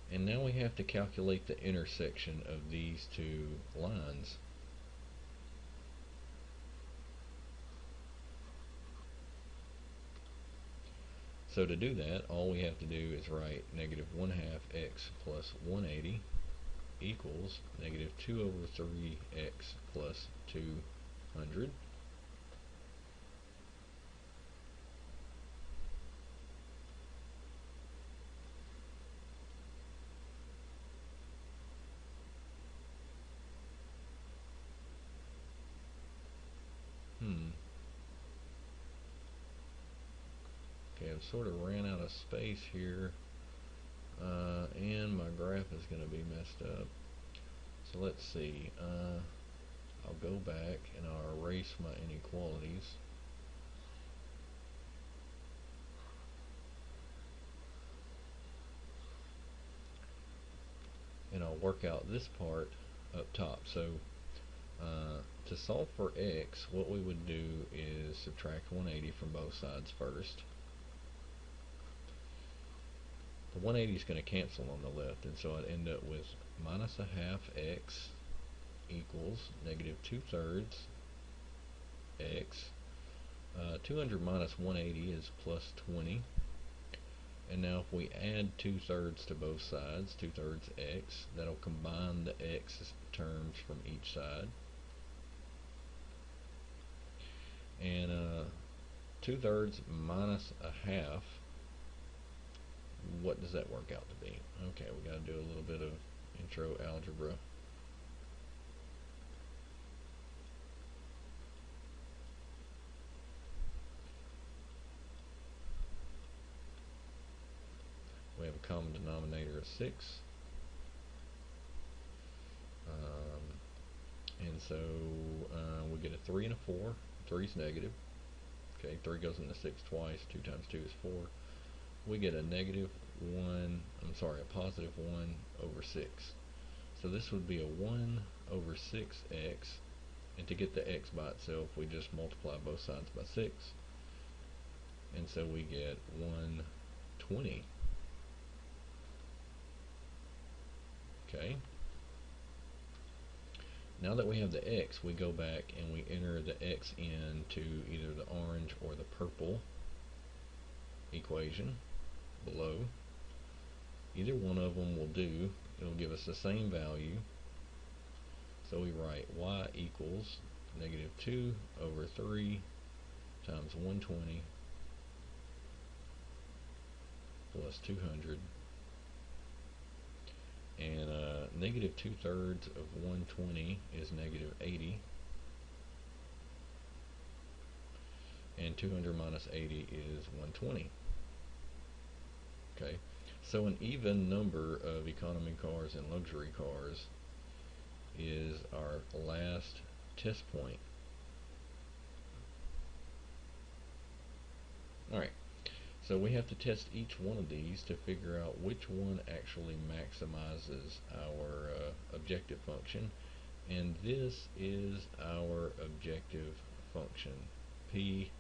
and now we have to calculate the intersection of these two lines. So to do that, all we have to do is write negative 1/2 x plus 180 equals negative 2 over 3x plus 200. Okay, I've sort of ran out of space here, and my graph is going to be messed up. So let's see, I'll go back and I'll erase my inequalities. And I'll work out this part up top. So to solve for x, what we would do is subtract 180 from both sides first. The 180 is going to cancel on the left, and so I'd end up with minus 1/2 x equals negative 2/3 x. 200 minus 180 is plus 20. And now if we add 2/3 to both sides, 2/3 x, that'll combine the x terms from each side. And 2/3 minus 1/2, what does that work out to be? Okay, we got to do a little bit of intro algebra. We have a common denominator of 6. And so we get a 3 and a 4. 3 is negative. Okay, 3 goes into 6 twice. 2 times 2 is 4. We get a negative 1, a positive 1 over 6. So this would be a 1 over 6x, and to get the x by itself, we just multiply both sides by 6. And so we get 120. Okay. Now that we have the x, we go back and we enter the x into either the orange or the purple equation below. Either one of them will do. It'll give us the same value. So we write y equals negative 2 over 3 times 120 plus 200. And negative 2/3 of 120 is negative 80. And 200 minus 80 is 120. Okay, so an even number of economy cars and luxury cars is our last test point. Alright, so we have to test each one of these to figure out which one actually maximizes our objective function And this is our objective function. P,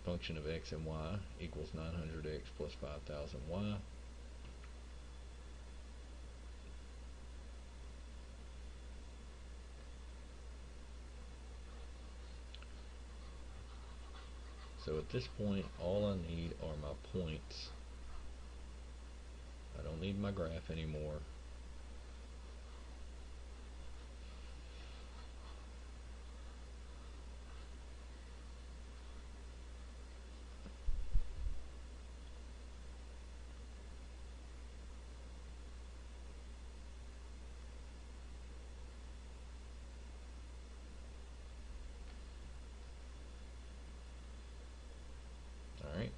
function of x and y, equals 900x plus 5000y. So at this point, all I need are my points. I don't need my graph anymore. Alright,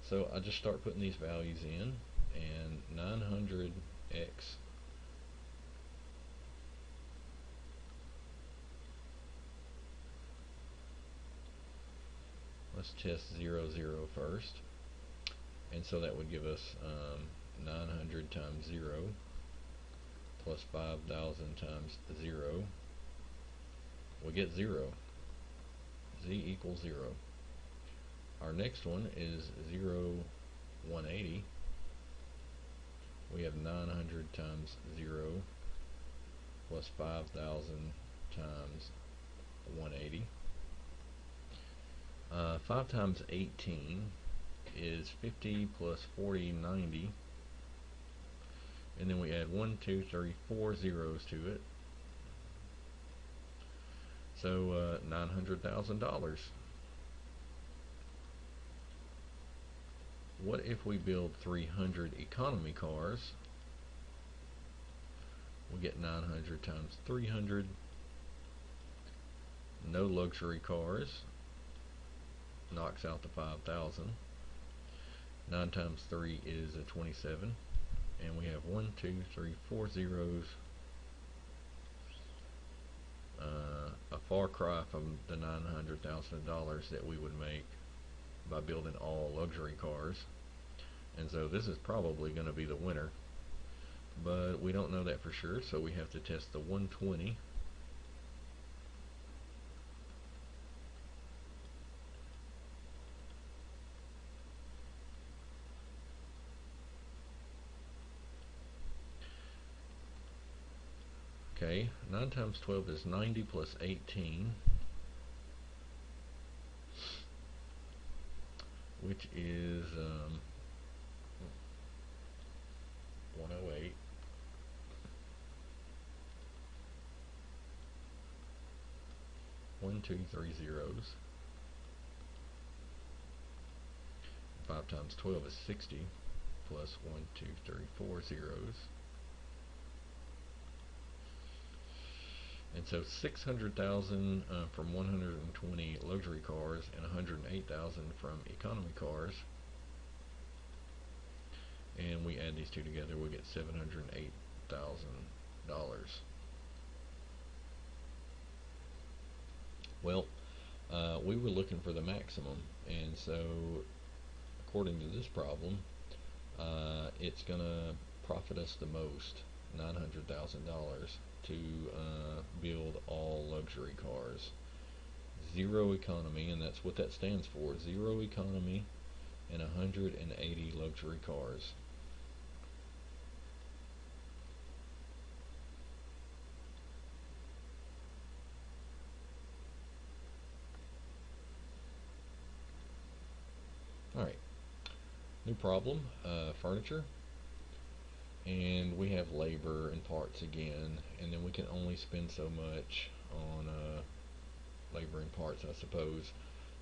so I just start putting these values in, and 900x let's test 0, 0 first. And so that would give us 900 times 0 plus 5,000 times 0. We get 0. Z equals 0. Our next one is 0, 180. We have 900 times 0 plus 5,000 times 180. 5 times 18 is 50 plus 40, 90. And then we add 1, 2, 3, 4 zeros to it. So $900,000. What if we build 300 economy cars? We get 900 times 300. No luxury cars. Knocks out the 5,000. 9 times 3 is a 27. And we have 1, 2, 3, 4 zeros. A far cry from the $900,000 that we would make by building all luxury cars. And so this is probably going to be the winner, but we don't know that for sure, so we have to test the 120. Okay, 9 times 12 is 90 plus 18, which is 108. One, two, three zeros. 5 times 12 is 60 plus 1, 2, 3, 4 zeros. And so 600,000 from 120 luxury cars and 108,000 from economy cars. And we add these two together, we get $708,000. Well, we were looking for the maximum, and so according to this problem, it's going to profit us the most, $900,000, to build all luxury cars. Zero economy, and that's what that stands for, zero economy and 180 luxury cars. Alright, new problem, furniture, and we have labor and parts again, and then we can only spend so much on labor and parts, I suppose.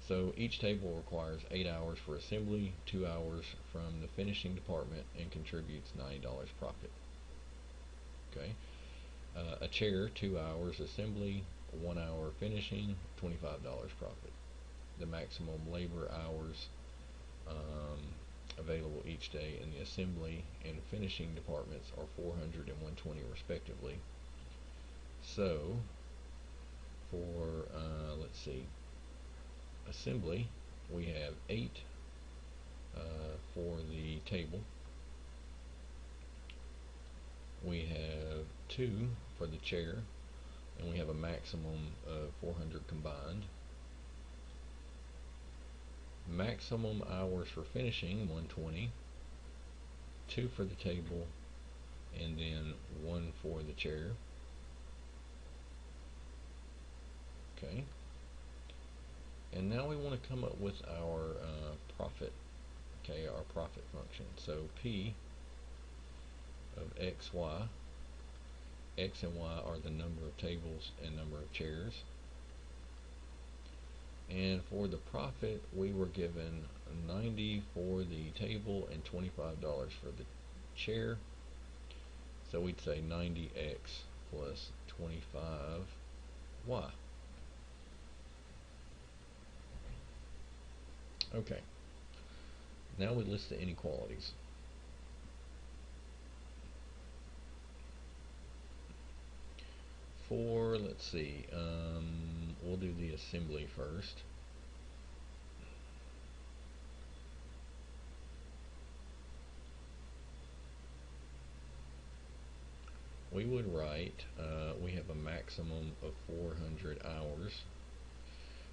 So each table requires 8 hours for assembly, 2 hours from the finishing department, and contributes $90 profit. Okay, a chair, 2 hours assembly, 1 hour finishing, $25 profit. The maximum labor hours available each day in the assembly and finishing departments are 400 and 120 respectively. So for let's see, assembly, we have 8 for the table, we have 2 for the chair, and we have a maximum of 400 combined. Maximum hours for finishing 120, 2 for the table, and then 1 for the chair. Okay. And now we want to come up with our profit. Okay, our profit function. So P of x, y. X and y are the number of tables and number of chairs. And for the profit, we were given 90 for the table and $25 for the chair. So we'd say 90x plus 25y. Okay. Now we list the inequalities. For, let's see, we'll do the assembly first. We would write, we have a maximum of 400 hours,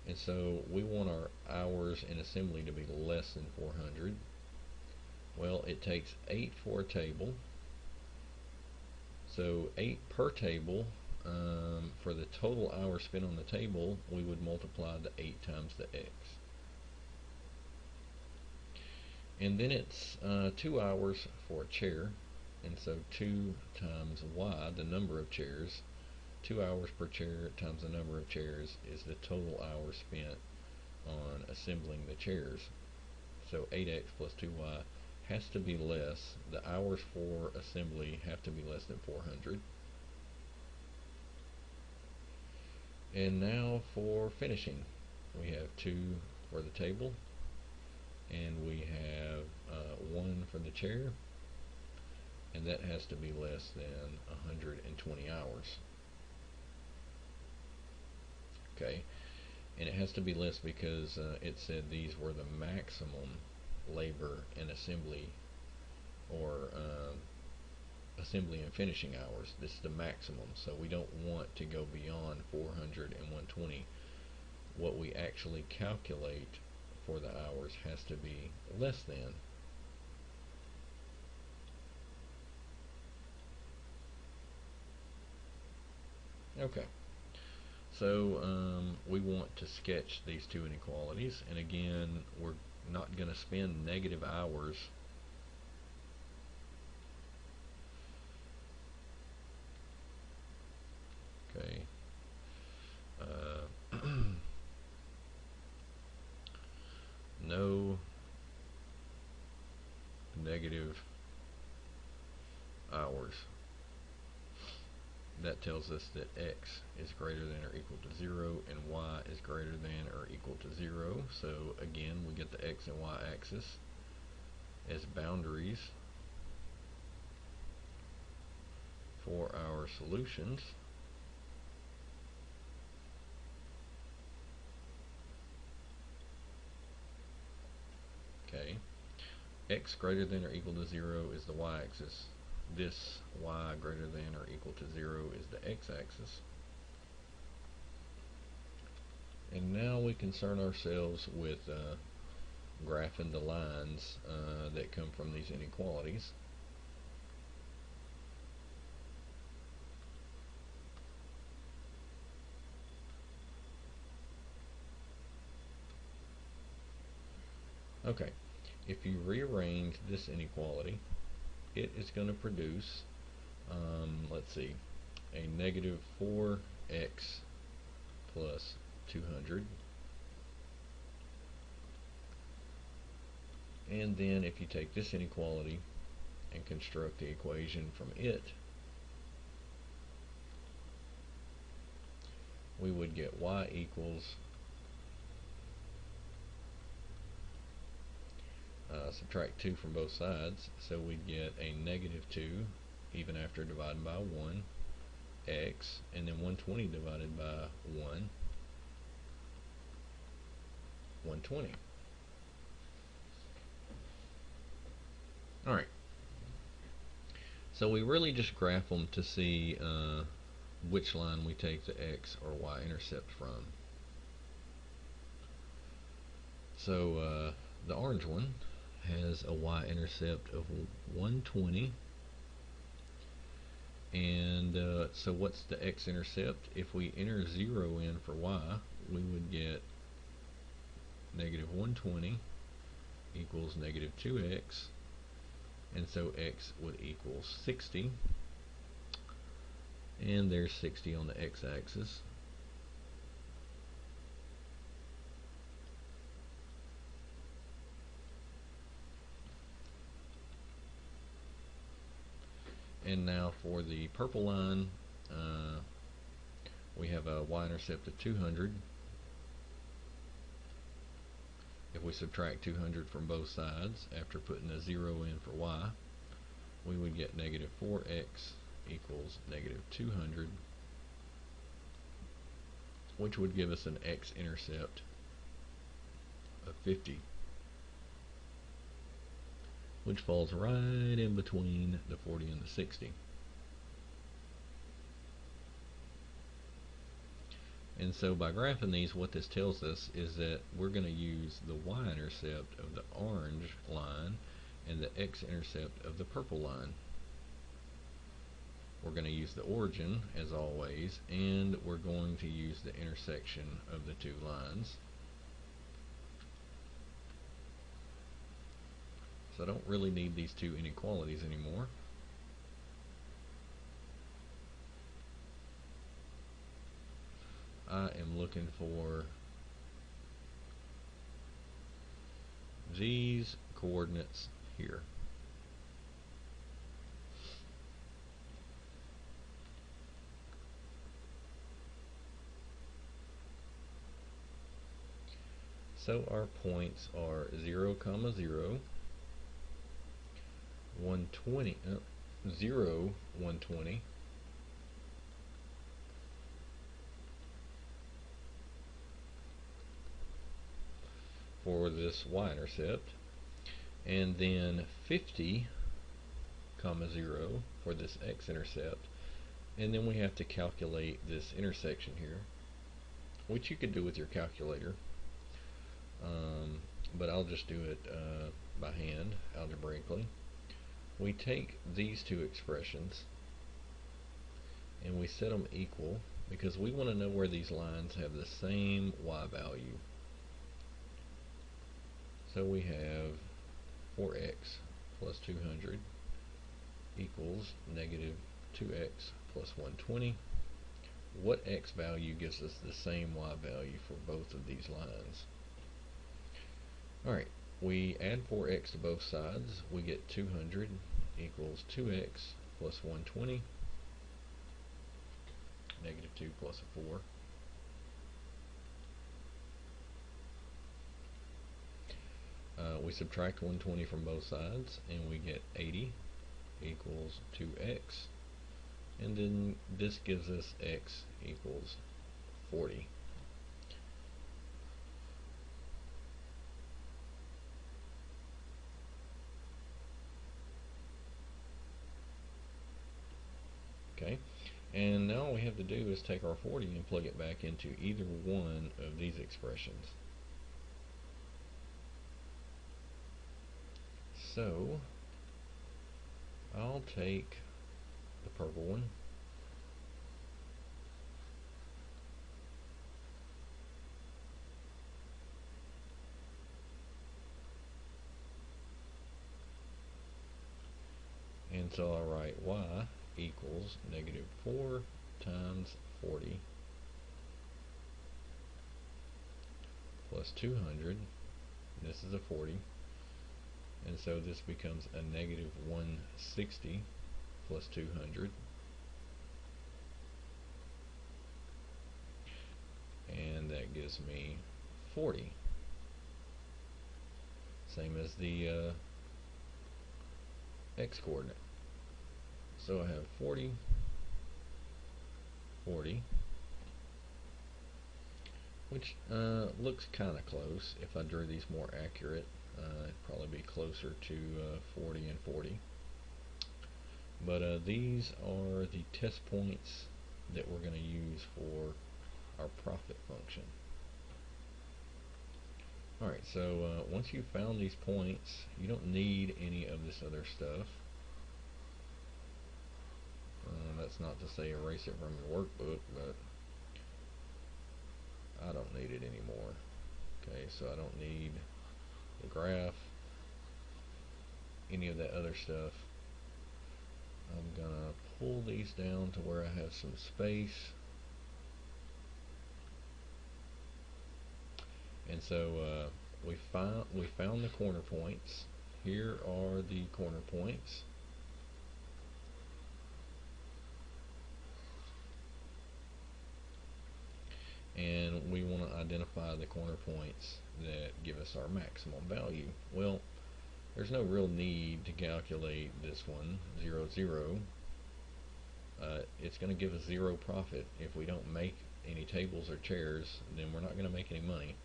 and so we want our hours in assembly to be less than 400. Well, it takes 8 for a table, so 8 per table. For the total hours spent on the table, we would multiply the 8 times the x. And then it's 2 hours for a chair, and so 2 times y, the number of chairs. 2 hours per chair times the number of chairs is the total hours spent on assembling the chairs. So 8x plus 2y has to be less. The hours for assembly have to be less than 400. And now for finishing, we have 2 for the table, and we have 1 for the chair, and that has to be less than 120 hours. Okay, and it has to be less because it said these were the maximum labor and assembly, or assembly and finishing hours. This is the maximum, so we don't want to go beyond 400 and 120. What we actually calculate for the hours has to be less than. Okay, so we want to sketch these two inequalities, and again, we're not going to spend negative hours. Okay. No negative hours. That tells us that x is greater than or equal to 0 and y is greater than or equal to 0. So again, we get the x and y axis as boundaries for our solutions. Okay, x greater than or equal to 0 is the y-axis. This y greater than or equal to 0 is the x-axis. And now we concern ourselves with graphing the lines that come from these inequalities. Okay, if you rearrange this inequality, it is going to produce, let's see, a negative 4x plus 200. And then if you take this inequality and construct the equation from it, we would get y equals subtract 2 from both sides, so we'd get a negative 2 even after dividing by 1, x, and then 120 divided by 1, 120. Alright, so we really just graph them to see which line we take the x or y intercept from. So the orange one has a y-intercept of 120, and so what's the x-intercept? If we enter 0 in for y, we would get negative 120 equals negative 2x, and so x would equal 60, and there's 60 on the x-axis. And now for the purple line, we have a y-intercept of 200. If we subtract 200 from both sides after putting a 0 in for y, we would get negative 4x equals negative 200, which would give us an x-intercept of 50, which falls right in between the 40 and the 60. And so by graphing these, what this tells us is that we're going to use the y-intercept of the orange line and the x-intercept of the purple line. We're going to use the origin as always, and we're going to use the intersection of the two lines. So I don't really need these two inequalities anymore. I am looking for these coordinates here. So our points are 0, 0, 120, 0, 120, for this y-intercept, and then 50, 0 for this x-intercept, and then we have to calculate this intersection here, which you could do with your calculator, but I'll just do it by hand, algebraically. We take these two expressions and we set them equal because we want to know where these lines have the same y value. So we have 4x plus 200 equals negative 2x plus 120. What x value gives us the same y value for both of these lines? Alright, we add 4x to both sides. We get 200 equals 2x plus 120, negative 2 plus a 4. We subtract 120 from both sides and we get 80 equals 2x, and then this gives us x equals 40. Okay, and now all we have to do is take our 40 and plug it back into either one of these expressions. So I'll take the purple one, and so I'll write y equals negative 4 times 40 plus 200, this is a 40, and so this becomes a negative 160 plus 200, and that gives me 40, same as the x coordinate. So I have 40, 40, which looks kind of close. If I drew these more accurate, it'd probably be closer to 40 and 40. But these are the test points that we're going to use for our profit function. Alright, so once you've found these points, you don't need any of this other stuff. That's not to say erase it from your workbook, but I don't need it anymore. Okay, so I don't need the graph, any of that other stuff. I'm gonna pull these down to where I have some space. And so we found the corner points. Here are the corner points. And we want to identify the corner points that give us our maximum value. Well, there's no real need to calculate this one, 0, 0. It's going to give us 0 profit. If we don't make any tables or chairs, then we're not going to make any money.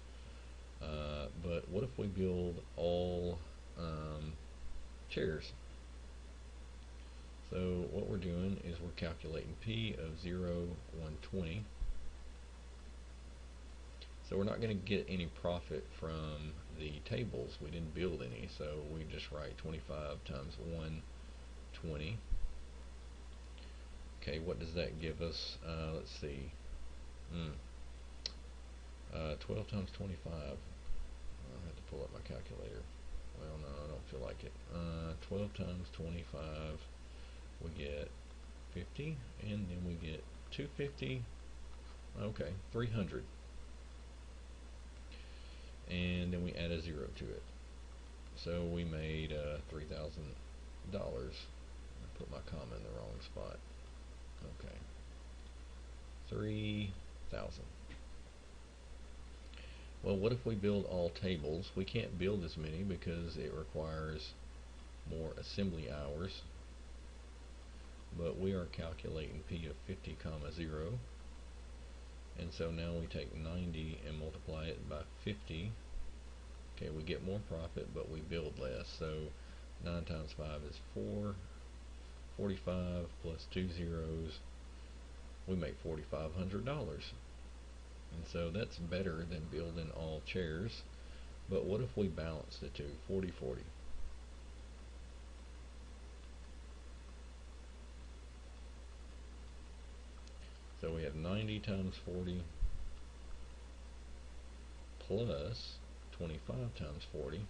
But what if we build all chairs? So what we're doing is we're calculating P of 0, 120. So we're not going to get any profit from the tables. We didn't build any, so we just write 25 times 120. Okay, what does that give us? Let's see. 12 times 25. I have to pull up my calculator. Well, no, I don't feel like it. 12 times 25, we get 50, and then we get 250. Okay, 300. And then we add a 0 to it. So we made $3,000. I put my comma in the wrong spot. Okay, 3,000. Well, what if we build all tables? We can't build as many because it requires more assembly hours. But we are calculating P of 50, 0. And so now we take 90 and multiply it by 50. Okay, we get more profit, but we build less. So 9 times 5 is 4. 45 plus 2 zeros, we make $4,500. And so that's better than building all chairs. But what if we balance the two, 40, 40? So we have 90 times 40 plus 25 times 40.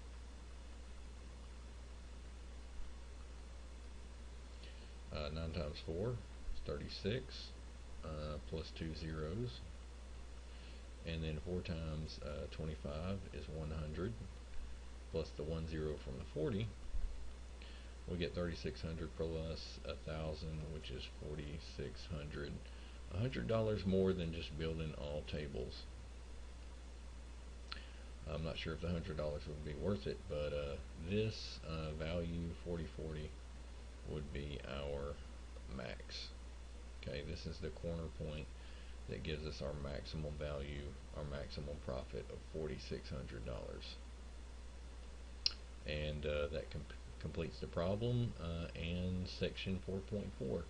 Uh, 9 times 4 is 36, plus 2 zeros. And then 4 times 25 is 100, plus the 1 0 from the 40. We get 3,600 plus 1,000, which is 4,600. $100 more than just building all tables. I'm not sure if the $100 would be worth it, but this value 4040 would be our max. Okay, this is the corner point that gives us our maximum value, our maximum profit of $4,600. And that completes the problem and section 4.4.